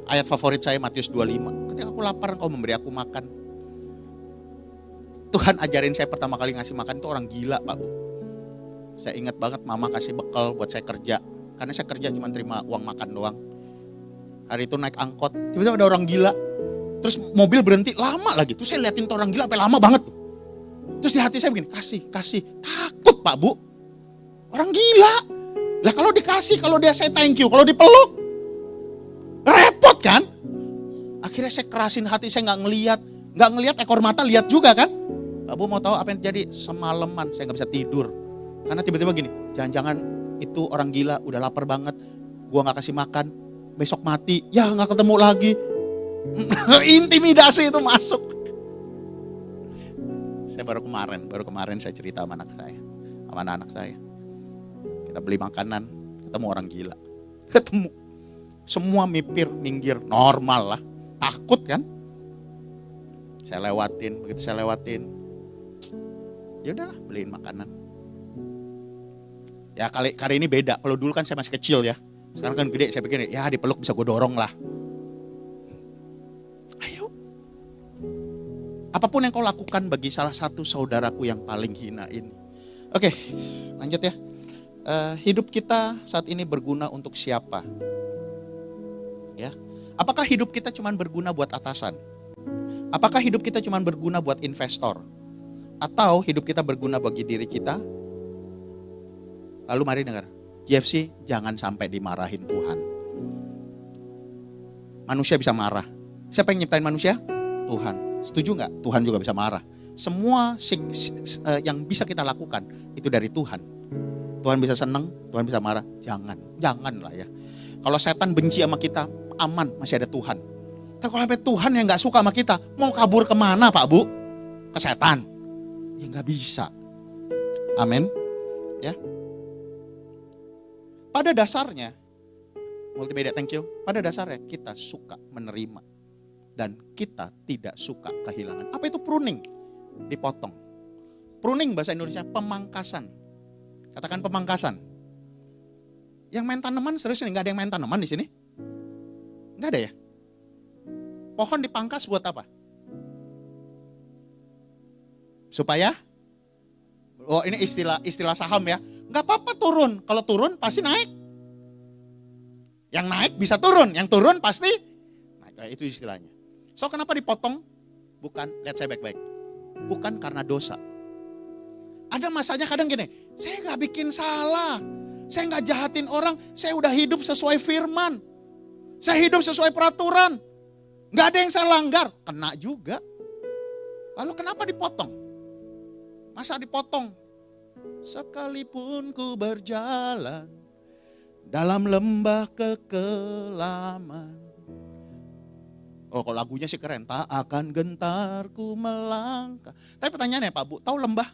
Ayat favorit saya Matius 25. Ketika aku lapar engkau memberi aku makan. Tuhan ajarin saya pertama kali ngasih makan itu orang gila Pak Bu. Saya ingat banget mama kasih bekal buat saya kerja. Karena saya kerja cuma terima uang makan doang. Hari itu naik angkot, tiba-tiba ada orang gila. Terus mobil berhenti lama lagi. Terus saya liatin tuh orang gila sampai lama banget. Terus di hati saya begini, kasih. Takut Pak Bu. Orang gila. Lah kalau dikasih, kalau dia say thank you, kalau dipeluk. Repot kan? Akhirnya saya kerasin hati, saya gak ngeliat ekor mata, lihat juga kan. Pak Bu mau tahu apa yang terjadi? Semalaman saya gak bisa tidur. Karena tiba-tiba gini, jangan-jangan itu orang gila udah lapar banget. Gua gak kasih makan, besok mati. Ya gak ketemu lagi. Intimidasi itu masuk. Saya baru kemarin saya cerita sama anak saya. Kita beli makanan, ketemu orang gila. Ketemu. Semua minggir, normal lah. Takut kan? Begitu saya lewatin. Ya udahlah, beliin makanan. Ya kali ini beda. Kalau dulu kan saya masih kecil ya. Sekarang kan gede, saya pikir ya dipeluk bisa gue dorong lah. Ayo. Apapun yang kau lakukan bagi salah satu saudaraku yang paling hina ini. Oke, lanjut ya. Hidup kita saat ini berguna untuk siapa? Ya. Apakah hidup kita cuma berguna buat atasan? Apakah hidup kita cuma berguna buat investor? Atau hidup kita berguna bagi diri kita. Lalu mari dengar, GFC jangan sampai dimarahin Tuhan. Manusia bisa marah. Siapa yang nyiptain manusia? Tuhan. Setuju nggak? Tuhan juga bisa marah. Semua yang bisa kita lakukan itu dari Tuhan. Tuhan bisa senang, Tuhan bisa marah. Janganlah ya. Kalau setan benci sama kita, aman, masih ada Tuhan. Tapi kalau sampai Tuhan yang nggak suka sama kita, mau kabur kemana Pak Bu? Ke setan? Ya nggak bisa. Amin. Ya. Pada dasarnya, multimedia, thank you. Pada dasarnya kita suka menerima dan kita tidak suka kehilangan. Apa itu pruning? Dipotong. Pruning bahasa Indonesia pemangkasan. Katakan pemangkasan. Yang main tanaman serius nih, nggak ada yang main tanaman di sini? Nggak ada ya? Pohon dipangkas buat apa? Supaya, oh ini istilah saham ya. Nggak apa-apa turun, kalau turun pasti naik. Yang naik bisa turun, yang turun pasti naik. Itu istilahnya. So kenapa dipotong? Bukan, lihat saya baik-baik. Bukan karena dosa. Ada masanya kadang gini, saya nggak bikin salah. Saya nggak jahatin orang, saya udah hidup sesuai firman. Saya hidup sesuai peraturan. Nggak ada yang saya langgar, kena juga. Lalu kenapa dipotong? Masa dipotong? Sekalipun ku berjalan dalam lembah kekelaman. Oh kalau lagunya sih keren. Tak akan gentar ku melangkah. Tapi pertanyaannya Pak Bu, tahu lembah?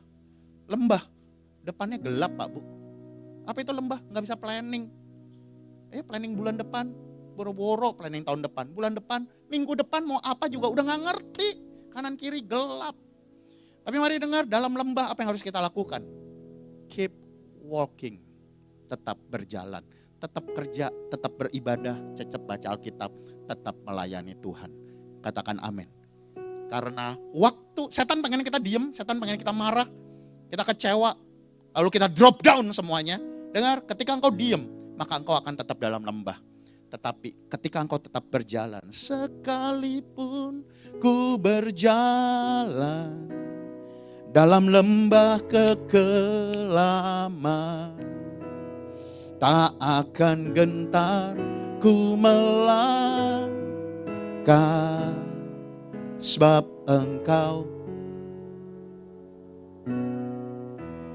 Lembah, depannya gelap Pak Bu. Apa itu lembah? Nggak bisa planning. Planning bulan depan. Boro-boro planning tahun depan. Bulan depan, minggu depan mau apa juga udah nggak ngerti. Kanan kiri gelap. Tapi mari dengar, dalam lembah apa yang harus kita lakukan? Keep walking. Tetap berjalan. Tetap kerja, tetap beribadah, tetap baca Alkitab, tetap melayani Tuhan. Katakan amin. Karena waktu, setan pengen kita diem, setan pengen kita marah, kita kecewa, lalu kita drop down semuanya. Dengar, ketika engkau diem, maka engkau akan tetap dalam lembah. Tetapi ketika engkau tetap berjalan, sekalipun ku berjalan dalam lembah kekelaman, tak akan gentar ku melangkah, sebab engkau.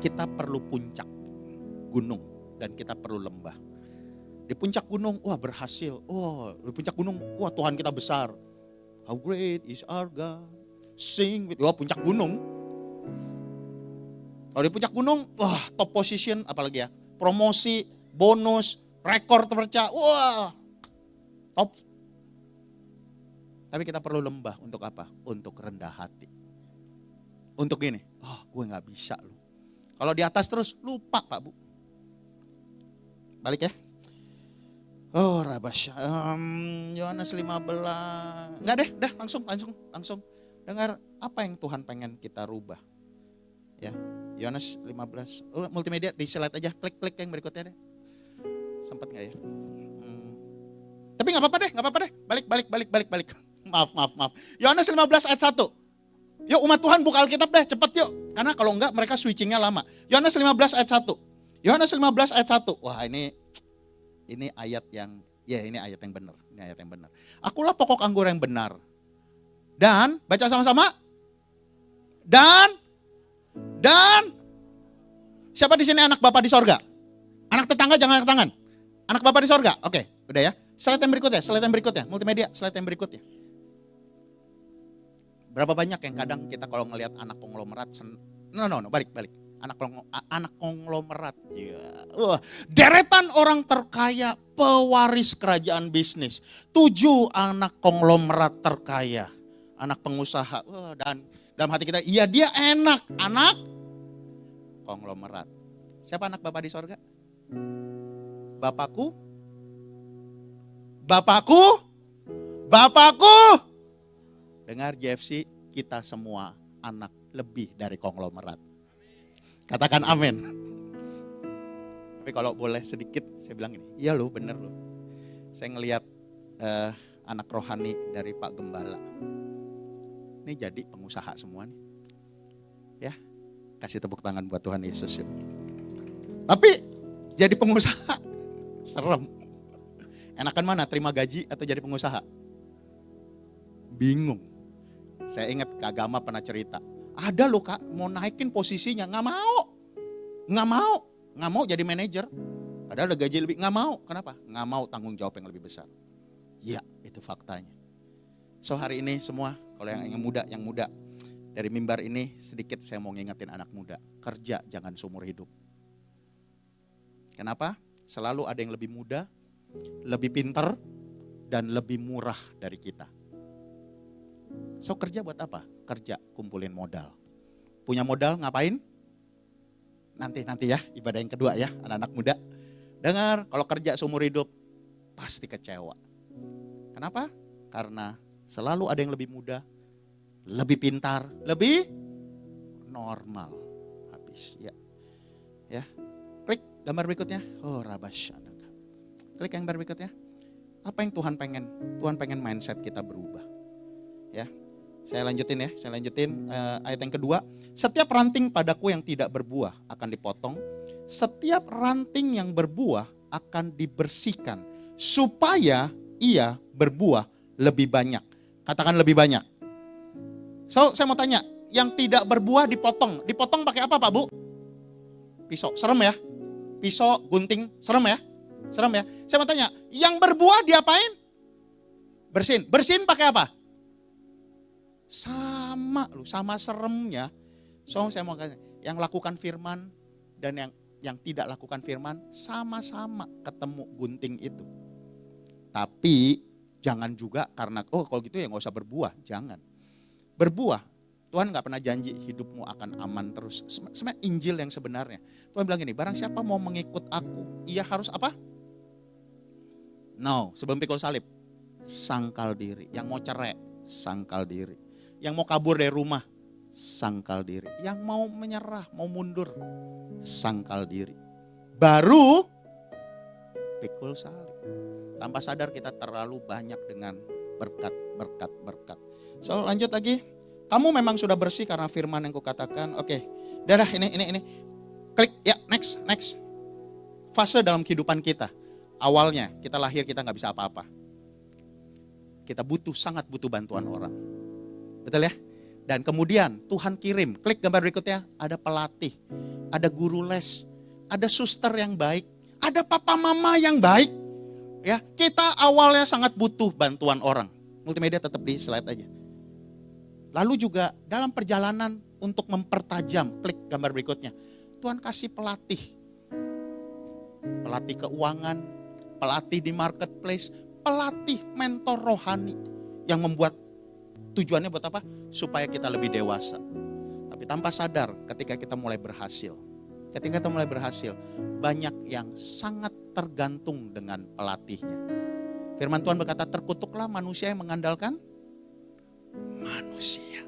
Kita perlu puncak gunung dan kita perlu lembah. Di puncak gunung, wah berhasil. Wah, di puncak gunung, wah Tuhan kita besar. How great is our God. Sing with, wah puncak gunung. Kalau di puncak gunung, wah top position, apalagi ya, promosi, bonus, rekor terpecah, wah top. Tapi kita perlu lembah untuk apa? Untuk rendah hati. Untuk gini, gue gak bisa loh. Kalau di atas terus, lupa Pak Bu. Balik ya. Oh Rabasya, Yohanes 15, enggak deh, langsung. Dengar apa yang Tuhan pengen kita rubah. Ya, Yohanes 15, multimedia di slide aja, klik yang berikutnya deh. Sempat gak ya? Tapi gak apa-apa deh, balik. Maaf. Yohanes 15 ayat 1. Yuk umat Tuhan buka Alkitab deh, cepet yuk. Karena kalau enggak mereka switchingnya lama. Yohanes 15 ayat 1. Yohanes 15 ayat 1. Wah ini ayat yang, ini ayat yang benar. Ini ayat yang benar. Akulah pokok anggur yang benar. Dan, baca sama-sama. Dan, siapa di sini anak Bapa di sorga? Anak tetangga jangan angkat tangan. Anak Bapa di sorga, oke, udah ya. Slide yang berikutnya, multimedia, slide yang berikutnya. Berapa banyak yang kadang kita kalau ngelihat anak konglomerat, balik. Anak konglomerat. Deretan orang terkaya, pewaris kerajaan bisnis. 7 anak konglomerat terkaya. Anak pengusaha. Dan dalam hati kita, iya dia enak. Anak konglomerat. Siapa anak Bapa di sorga? Bapakku. Dengar JFC, kita semua anak lebih dari konglomerat. Katakan amin. Tapi kalau boleh sedikit, saya bilang ini, iya loh, bener loh. Saya ngelihat anak rohani dari Pak Gembala. Ini jadi pengusaha semua nih. Ya, kasih tepuk tangan buat Tuhan Yesus yuk. Tapi jadi pengusaha serem. Enakan mana, terima gaji atau jadi pengusaha? Bingung. Saya ingat Kak Gama pernah cerita. Ada loh Kak, mau naikin posisinya, nggak mau jadi manajer. Padahal ada gaji lebih, nggak mau. Kenapa? Nggak mau tanggung jawab yang lebih besar. Ya, itu faktanya. So hari ini semua, kalau yang muda, dari mimbar ini sedikit saya mau ngingetin anak muda. Kerja jangan seumur hidup. Kenapa? Selalu ada yang lebih muda, lebih pintar, dan lebih murah dari kita. So kerja buat apa? Kerja kumpulin modal. Punya modal ngapain? Nanti ya, ibadah yang kedua ya, anak-anak muda. Dengar, kalau kerja seumur hidup pasti kecewa. Kenapa? Karena selalu ada yang lebih muda, lebih pintar, lebih normal. Habis ya. Ya. Klik gambar berikutnya. Oh, rabasyana. Klik yang gambar berikutnya. Apa yang Tuhan pengen? Tuhan pengen mindset kita berubah. Ya. Saya lanjutin ayat yang kedua. Setiap ranting padaku yang tidak berbuah akan dipotong. Setiap ranting yang berbuah akan dibersihkan. Supaya ia berbuah lebih banyak. Katakan lebih banyak. So, saya mau tanya. Yang tidak berbuah dipotong. Dipotong pakai apa Pak Bu? Pisau. Serem ya? Pisau, gunting. Serem ya? Serem ya? Saya mau tanya. Yang berbuah diapain? Bersihin. Bersihin pakai apa? Sama seremnya. So saya mau katakan, yang lakukan firman dan yang tidak lakukan firman sama-sama ketemu gunting itu. Tapi jangan juga karena kalau gitu ya nggak usah berbuah, jangan. Berbuah, Tuhan nggak pernah janji hidupmu akan aman terus. Sebenarnya Injil yang sebenarnya. Tuhan bilang gini, barang siapa mau mengikut aku, ia harus apa? No, sebelum pikul salib, sangkal diri. Yang mau cerai, sangkal diri. Yang mau kabur dari rumah, sangkal diri. Yang mau menyerah, mau mundur, sangkal diri. Baru pikul salib. Tanpa sadar kita terlalu banyak dengan berkat. So lanjut lagi. Kamu memang sudah bersih karena firman yang kukatakan. Oke, dadah ini. Klik ya, next. Fase dalam kehidupan kita. Awalnya kita lahir kita gak bisa apa-apa. Kita sangat butuh bantuan orang. Betul ya? Dan kemudian Tuhan kirim, klik gambar berikutnya, ada pelatih, ada guru les, ada suster yang baik, ada papa mama yang baik. Ya, kita awalnya sangat butuh bantuan orang. Multimedia tetap di slide aja. Lalu juga dalam perjalanan untuk mempertajam, klik gambar berikutnya. Tuhan kasih pelatih. Pelatih keuangan, pelatih di marketplace, pelatih mentor rohani yang membuat tujuannya buat apa? Supaya kita lebih dewasa. Tapi tanpa sadar ketika kita mulai berhasil. Banyak yang sangat tergantung dengan pelatihnya. Firman Tuhan berkata, terkutuklah manusia yang mengandalkan manusia.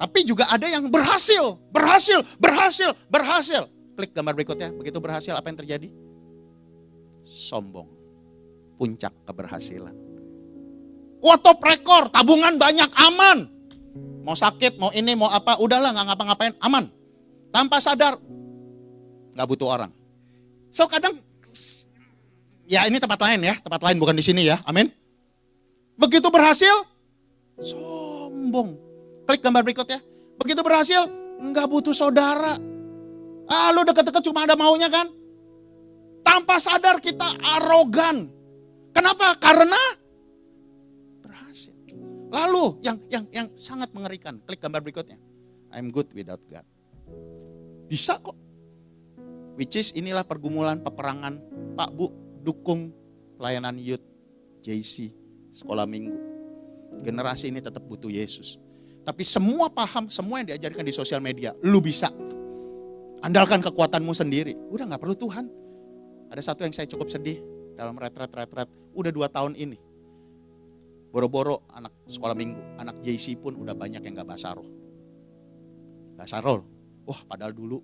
Tapi juga ada yang berhasil. Klik gambar berikutnya, begitu berhasil apa yang terjadi? Sombong. Puncak keberhasilan. Wah top rekor, tabungan banyak, aman. Mau sakit, mau ini, mau apa, udahlah gak ngapa-ngapain, aman. Tanpa sadar, gak butuh orang. So kadang, ya ini tempat lain bukan di sini ya, amin. Begitu berhasil, sombong. Klik gambar berikutnya, begitu berhasil, gak butuh saudara. Lu deket-deket cuma ada maunya kan. Tanpa sadar kita arogan. Kenapa? Karena berhasil. Lalu yang sangat mengerikan, klik gambar berikutnya. I'm good without God. Bisa kok. Which is inilah pergumulan peperangan. Pak Bu, dukung pelayanan youth, JC, sekolah minggu. Generasi ini tetap butuh Yesus. Tapi semua paham, semua yang diajarkan di sosial media, lu bisa. Andalkan kekuatanmu sendiri. Udah gak perlu Tuhan. Ada satu yang saya cukup sedih dalam retret. Udah 2 tahun ini. Boro-boro anak sekolah minggu, anak JC pun udah banyak yang gak bahasa roh. Bahasa roh. Wah padahal dulu.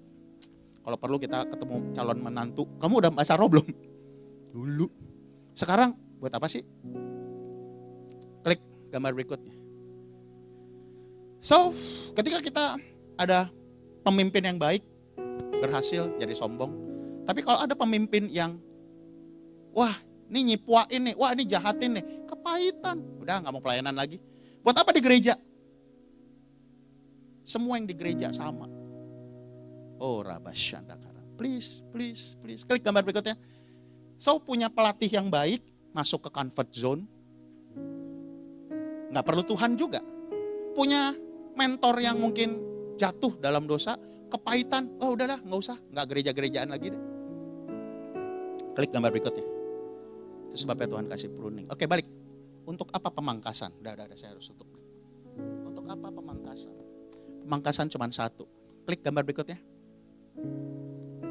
Kalau perlu kita ketemu calon menantu. Kamu udah bahasa roh belum? Dulu. Sekarang buat apa sih? Klik gambar berikutnya. So ketika kita ada pemimpin yang baik, berhasil jadi sombong. Tapi kalau ada pemimpin yang, wah ini nyipuain nih, wah ini jahatin nih, kepahitan. Udah gak mau pelayanan lagi. Buat apa di gereja? Semua yang di gereja sama. Oh rabasyandakara. Please. Klik gambar berikutnya. So punya pelatih yang baik, masuk ke comfort zone. Gak perlu Tuhan juga. Punya mentor yang mungkin jatuh dalam dosa, kepahitan. Oh udahlah gak usah, gak gereja-gerejaan lagi deh. Klik gambar berikutnya. Itu sebabnya Tuhan kasih pruning. Oke balik. Untuk apa pemangkasan? Udah saya harus tutup. Untuk apa pemangkasan? Pemangkasan cuma satu. Klik gambar berikutnya.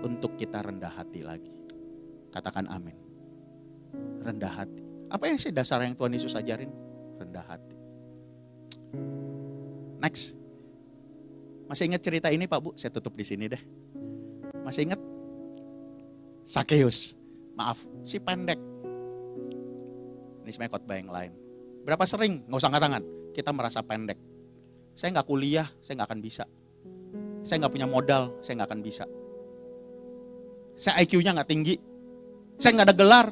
Untuk kita rendah hati lagi. Katakan amin. Rendah hati. Apa yang sih dasar yang Tuhan Yesus ajarin? Rendah hati. Next. Masih ingat cerita ini Pak Bu? Saya tutup di sini deh. Masih ingat? Sakeus. Maaf, si pendek. Ini sebenarnya khotbah yang lain. Berapa sering, gak usah angkat tangan, kita merasa pendek. Saya gak kuliah, saya gak akan bisa. Saya gak punya modal, saya gak akan bisa. Saya IQ-nya gak tinggi. Saya gak ada gelar.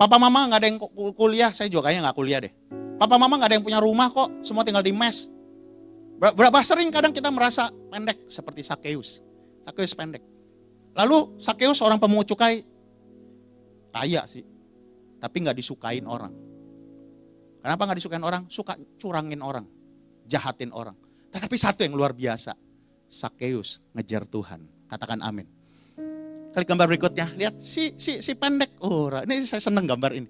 Papa mama gak ada yang kuliah, saya juga kayaknya gak kuliah deh. Papa mama gak ada yang punya rumah kok, semua tinggal di mes. Berapa sering kadang kita merasa pendek seperti Sakeus. Sakeus pendek. Lalu Sakeus orang pemungut cukai, kaya sih, tapi gak disukain orang. Kenapa gak disukain orang? Suka curangin orang, jahatin orang. Tetapi satu yang luar biasa, Sakeus ngejar Tuhan. Katakan amin. Klik gambar berikutnya, lihat si pendek. Oh, ini saya seneng gambar ini.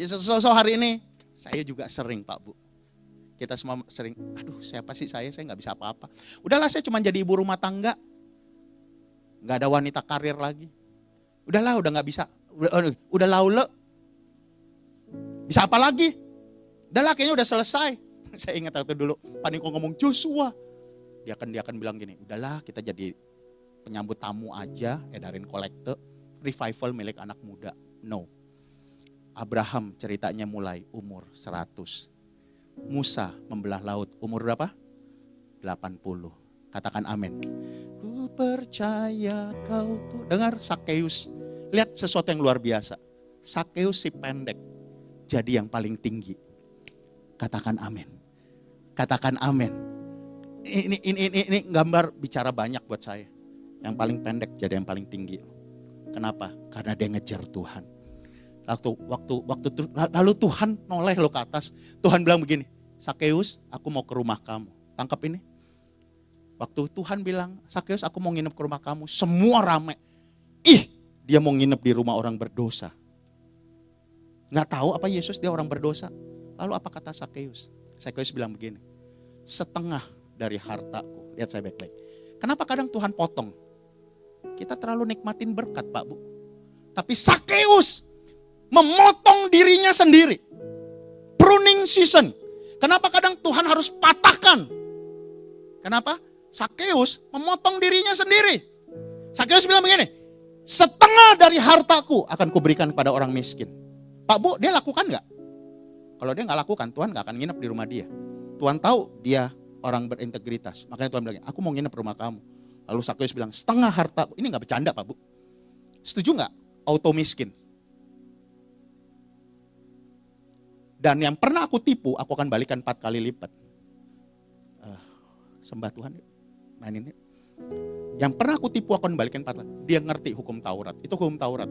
So hari ini saya juga sering Pak Bu. Kita semua sering, aduh siapa sih saya gak bisa apa-apa. Udahlah saya cuma jadi ibu rumah tangga. Gak ada wanita karir lagi. Udahlah udah gak bisa. Udah laule. Bisa apa lagi? Udahlah kayaknya udah selesai. Saya ingat waktu dulu Pak Niko ngomong Joshua. Dia akan bilang gini, udahlah kita jadi penyambut tamu aja, edarin kolekte, revival milik anak muda. No. Abraham ceritanya mulai umur 100. Musa membelah laut umur berapa? 80. Katakan amin. Ku percaya kau tuh. Dengar Sakeus. Lihat sesuatu yang luar biasa. Sakeus si pendek jadi yang paling tinggi. Katakan amin. Katakan amin. Ini gambar bicara banyak buat saya. Yang paling pendek jadi yang paling tinggi. Kenapa? Karena dia ngejar Tuhan. Lalu Tuhan noleh lo ke atas. Tuhan bilang begini, Sakeus, aku mau ke rumah kamu. Tangkap ini. Waktu Tuhan bilang, Sakeus, aku mau nginep ke rumah kamu. Semua rame. Dia mau nginep di rumah orang berdosa. Gak tahu apa Yesus dia orang berdosa. Lalu apa kata Sakeus? Sakeus bilang begini, setengah dari hartaku. Lihat saya baik-baik. Kenapa kadang Tuhan potong? Kita terlalu nikmatin berkat Pak Bu. Tapi Sakeus memotong dirinya sendiri. Pruning season. Kenapa kadang Tuhan harus patahkan? Kenapa? Sakeus memotong dirinya sendiri. Sakeus bilang begini, setengah dari hartaku akan kuberikan kepada orang miskin. Pak Bu, dia lakukan gak? Kalau dia gak lakukan, Tuhan gak akan nginep di rumah dia. Tuhan tahu dia orang berintegritas. Makanya Tuhan bilang, aku mau nginep di rumah kamu. Lalu Sakeus bilang, setengah hartaku. Ini gak bercanda Pak Bu. Setuju gak? Auto miskin. Dan yang pernah aku tipu, aku akan balikan 4 kali lipat. Sembah Tuhan, mainin yuk. Yang pernah aku tipu, aku akan balikan 4 kali. Dia ngerti hukum Taurat. Itu hukum Taurat.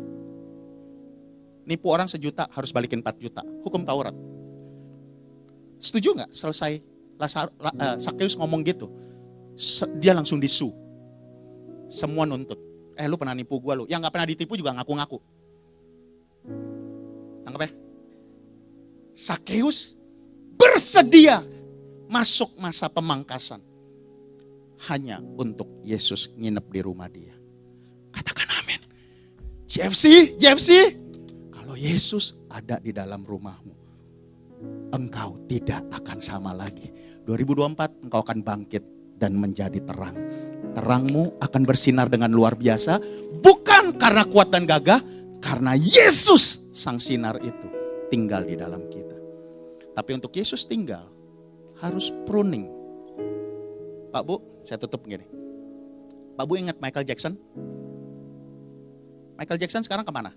Nipu orang 1 juta, harus balikin 4 juta. Hukum Taurat. Setuju gak? Selesai Sakeus ngomong gitu. Dia langsung disu. Semua nuntut. Lu pernah nipu gua lu. Yang gak pernah ditipu juga ngaku-ngaku. Tangkap ya? Sakeus bersedia masuk masa pemangkasan. Hanya untuk Yesus nginep di rumah dia. Katakan amin. JFC. Kalau Yesus ada di dalam rumahmu, engkau tidak akan sama lagi. 2024 engkau akan bangkit dan menjadi terang. Terangmu akan bersinar dengan luar biasa. Bukan karena kuat dan gagah. Karena Yesus sang sinar itu tinggal di dalam kita. Tapi untuk Yesus tinggal harus pruning. Pak Bu, saya tutup gini. Pak Bu ingat Michael Jackson? Michael Jackson sekarang kemana?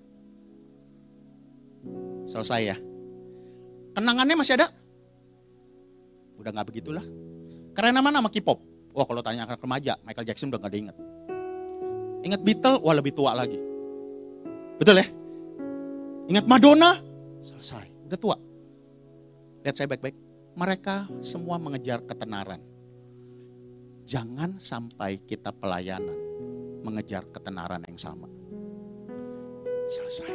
Selesai ya. Kenangannya masih ada? Udah gak begitulah. Karena mana sama K-pop? Wah kalau tanya anak remaja, Michael Jackson udah gak ada inget. Ingat Beatles, wah lebih tua lagi. Betul ya? Ingat Madonna? Selesai, udah tua. Lihat saya baik-baik. Mereka semua mengejar ketenaran. Jangan sampai kita pelayanan mengejar ketenaran yang sama. Selesai.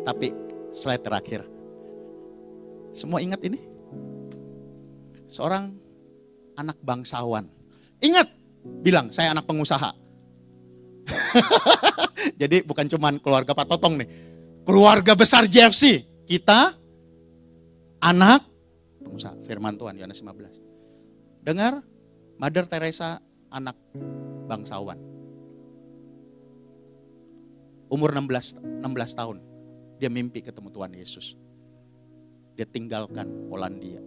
Tapi slide terakhir. Semua ingat ini? Seorang anak bangsawan. Ingat, bilang saya anak pengusaha. Jadi bukan cuman keluarga Pak Totong nih. Keluarga besar JFC. Kita anak pengusaha. Firman Tuhan Yohanes 15. Dengar, Mother Teresa anak bangsawan. Umur 16 tahun. Dia mimpi ketemu Tuhan Yesus. Dia tinggalkan Polandia.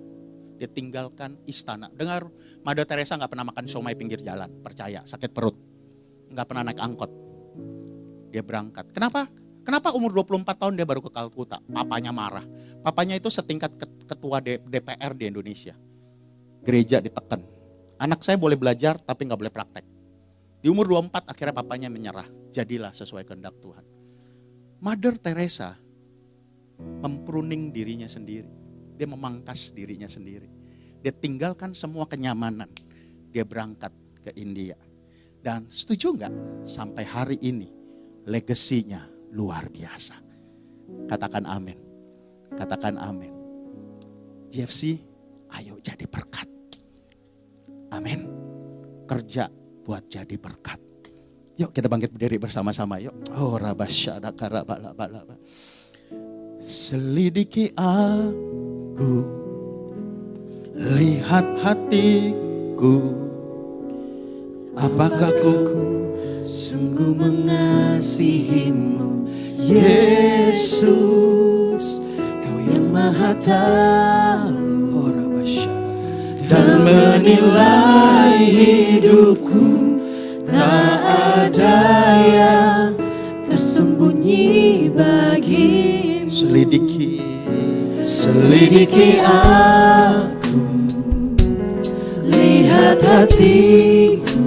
Dia tinggalkan istana. Dengar, Mother Teresa gak pernah makan siomay pinggir jalan. Percaya, sakit perut. Gak pernah naik angkot. Dia berangkat. Kenapa? Kenapa umur 24 tahun dia baru ke Kalkuta? Papanya marah. Papanya itu setingkat ketua DPR di Indonesia. Gereja ditekan. Anak saya boleh belajar tapi gak boleh praktek. Di umur 24 akhirnya papanya menyerah. Jadilah sesuai kehendak Tuhan. Mother Teresa mempruning dirinya sendiri. Dia memangkas dirinya sendiri. Dia tinggalkan semua kenyamanan. Dia berangkat ke India. Dan setuju gak? Sampai hari ini legasinya luar biasa. Katakan amin. Katakan amin. JFC, ayo jadi berkat. Amin. Kerja buat jadi berkat. Yuk kita bangkit berdiri bersama-sama yuk. Oh rabasyada karabalaba. Selidiki aku, lihat hatiku. Apakah ku sungguh mengasihimu, Yesus, Kau yang Maha Tahu, dan menilai hidupku. tak ada yang tersembunyi bagimu. Selidiki aku, lihat hatiku.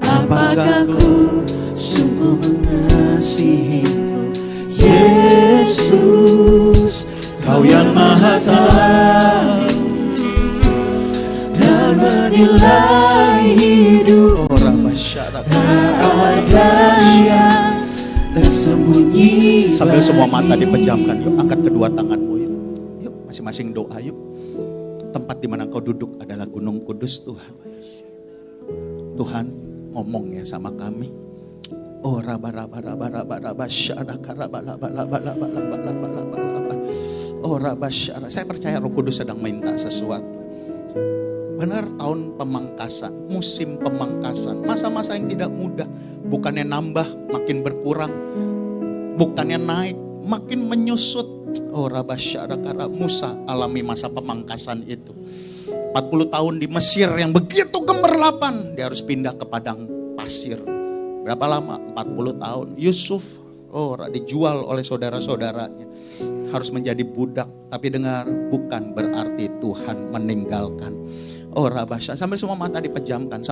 Apakah ku sungguh mengasihimu, Yesus, Kau yang Maha Tahu, dan menilai hidup. Tak ada yang tersembunyi. Sambil semua mata dipejamkan, yuk angkat kedua tanganmu yuk. Yuk masing-masing doa yuk. Tempat di mana engkau duduk adalah Gunung Kudus Tuhan. Tuhan ngomong ya sama kami. Oh saya percaya Roh Kudus sedang minta sesuatu. Benar, tahun pemangkasan, musim pemangkasan, masa-masa yang tidak mudah. Bukannya nambah, makin berkurang. Bukannya naik, makin menyusut. Oh rabasyara karena Musa alami masa pemangkasan itu. 40 tahun di Mesir yang begitu gemerlapan, dia harus pindah ke padang pasir. Berapa lama? 40 tahun. Yusuf dijual oleh saudara-saudaranya. Harus menjadi budak. Tapi dengar, bukan berarti Tuhan meninggalkan. Oh rabasya, sambil semua mata dipejamkan,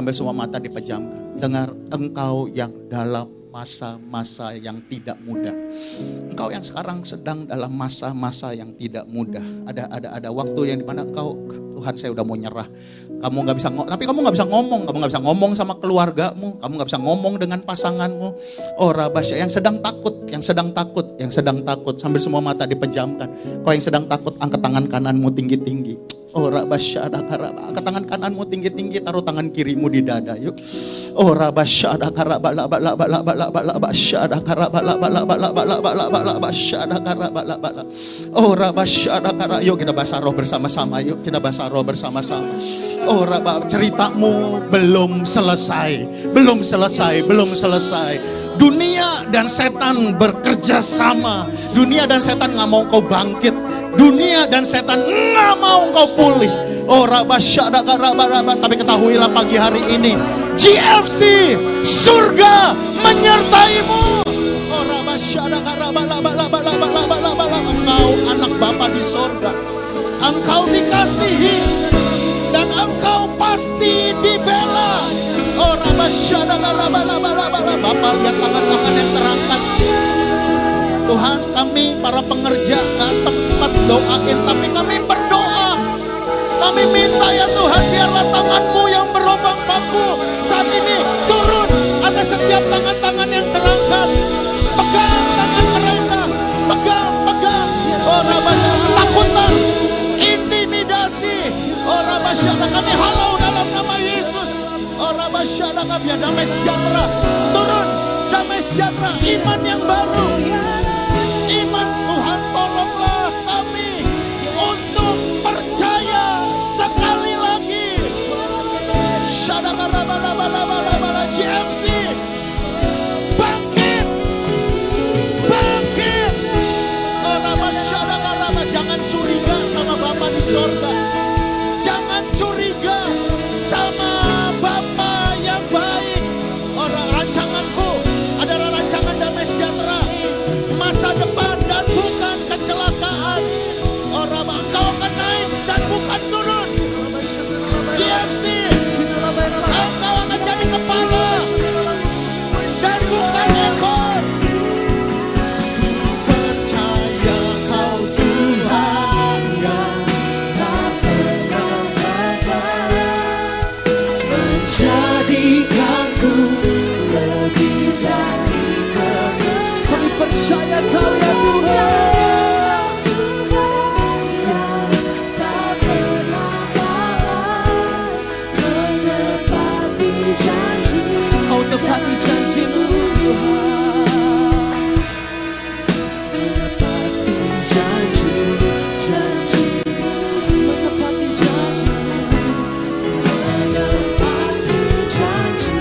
Dengar, engkau yang dalam masa-masa yang tidak mudah. Engkau yang sekarang sedang dalam masa-masa yang tidak mudah. Ada waktu yang dimana engkau, Tuhan saya udah mau nyerah. Kamu nggak bisa tapi kamu nggak bisa ngomong sama keluargamu, kamu nggak bisa ngomong dengan pasanganmu. Oh rabasya, yang sedang takut. Sambil semua mata dipejamkan. Kau yang sedang takut, angkat tangan kananmu tinggi-tinggi. Oh rabasyada karaba, angkat tangan kananmu tinggi-tinggi, taruh tangan kirimu di dada yuk. Oh rabasyada karaba syada karaba syada karaba. Oh rabasyada karaba, yuk kita bahasa roh bersama-sama yuk, Oh raba, ceritamu belum selesai. Dunia dan setan bekerja sama. Dunia dan setan nggak mau kau bangkit. Dunia dan setan nggak mau engkau pulih. Oh tapi ketahuilah pagi hari ini, GFC, surga menyertaimu. Oh engkau anak Bapa di sorga, engkau dikasihi dan engkau pasti dibela. Oh Bapa, lihat tangan-tangan yang terangkat. Tuhan, kami para pengerja gak sempat doain, tapi kami berdoa. Kami minta ya Tuhan, biarlah tangan-Mu yang berlobang paku saat ini turun atas setiap tangan-tangan yang terangkat. Pegang tangan mereka, pegang. Oh Rabasya, ketakutan, intimidasi. Oh Rabasya, kami halau dalam nama Yesus. Oh Rabasya, biar damai sejahtera turun, damai sejahtera, iman yang baru. Iman, Tuhan tolonglah kami untuk percaya sekali lagi. GFC bangkit. Jangan curiga sama Bapa di sorga. Jangan curiga sama Bapa yang baik. Orang rancanganku adalah rancangan damai sejahtera, masa depan dan bukan kecelakaan. Orang engkau akan naik dan bukan turun. GFC, engkau akan jadi kepala dan bukan ekor. Percaya kau Tuhan yang tak pernah gagal, menjadikanku lebih dari pernah. Kami percaya kau ya Tuhan. Menepati janji-Mu Tuhan, menepati janji-Mu, menepati janji-Mu, menepati janji.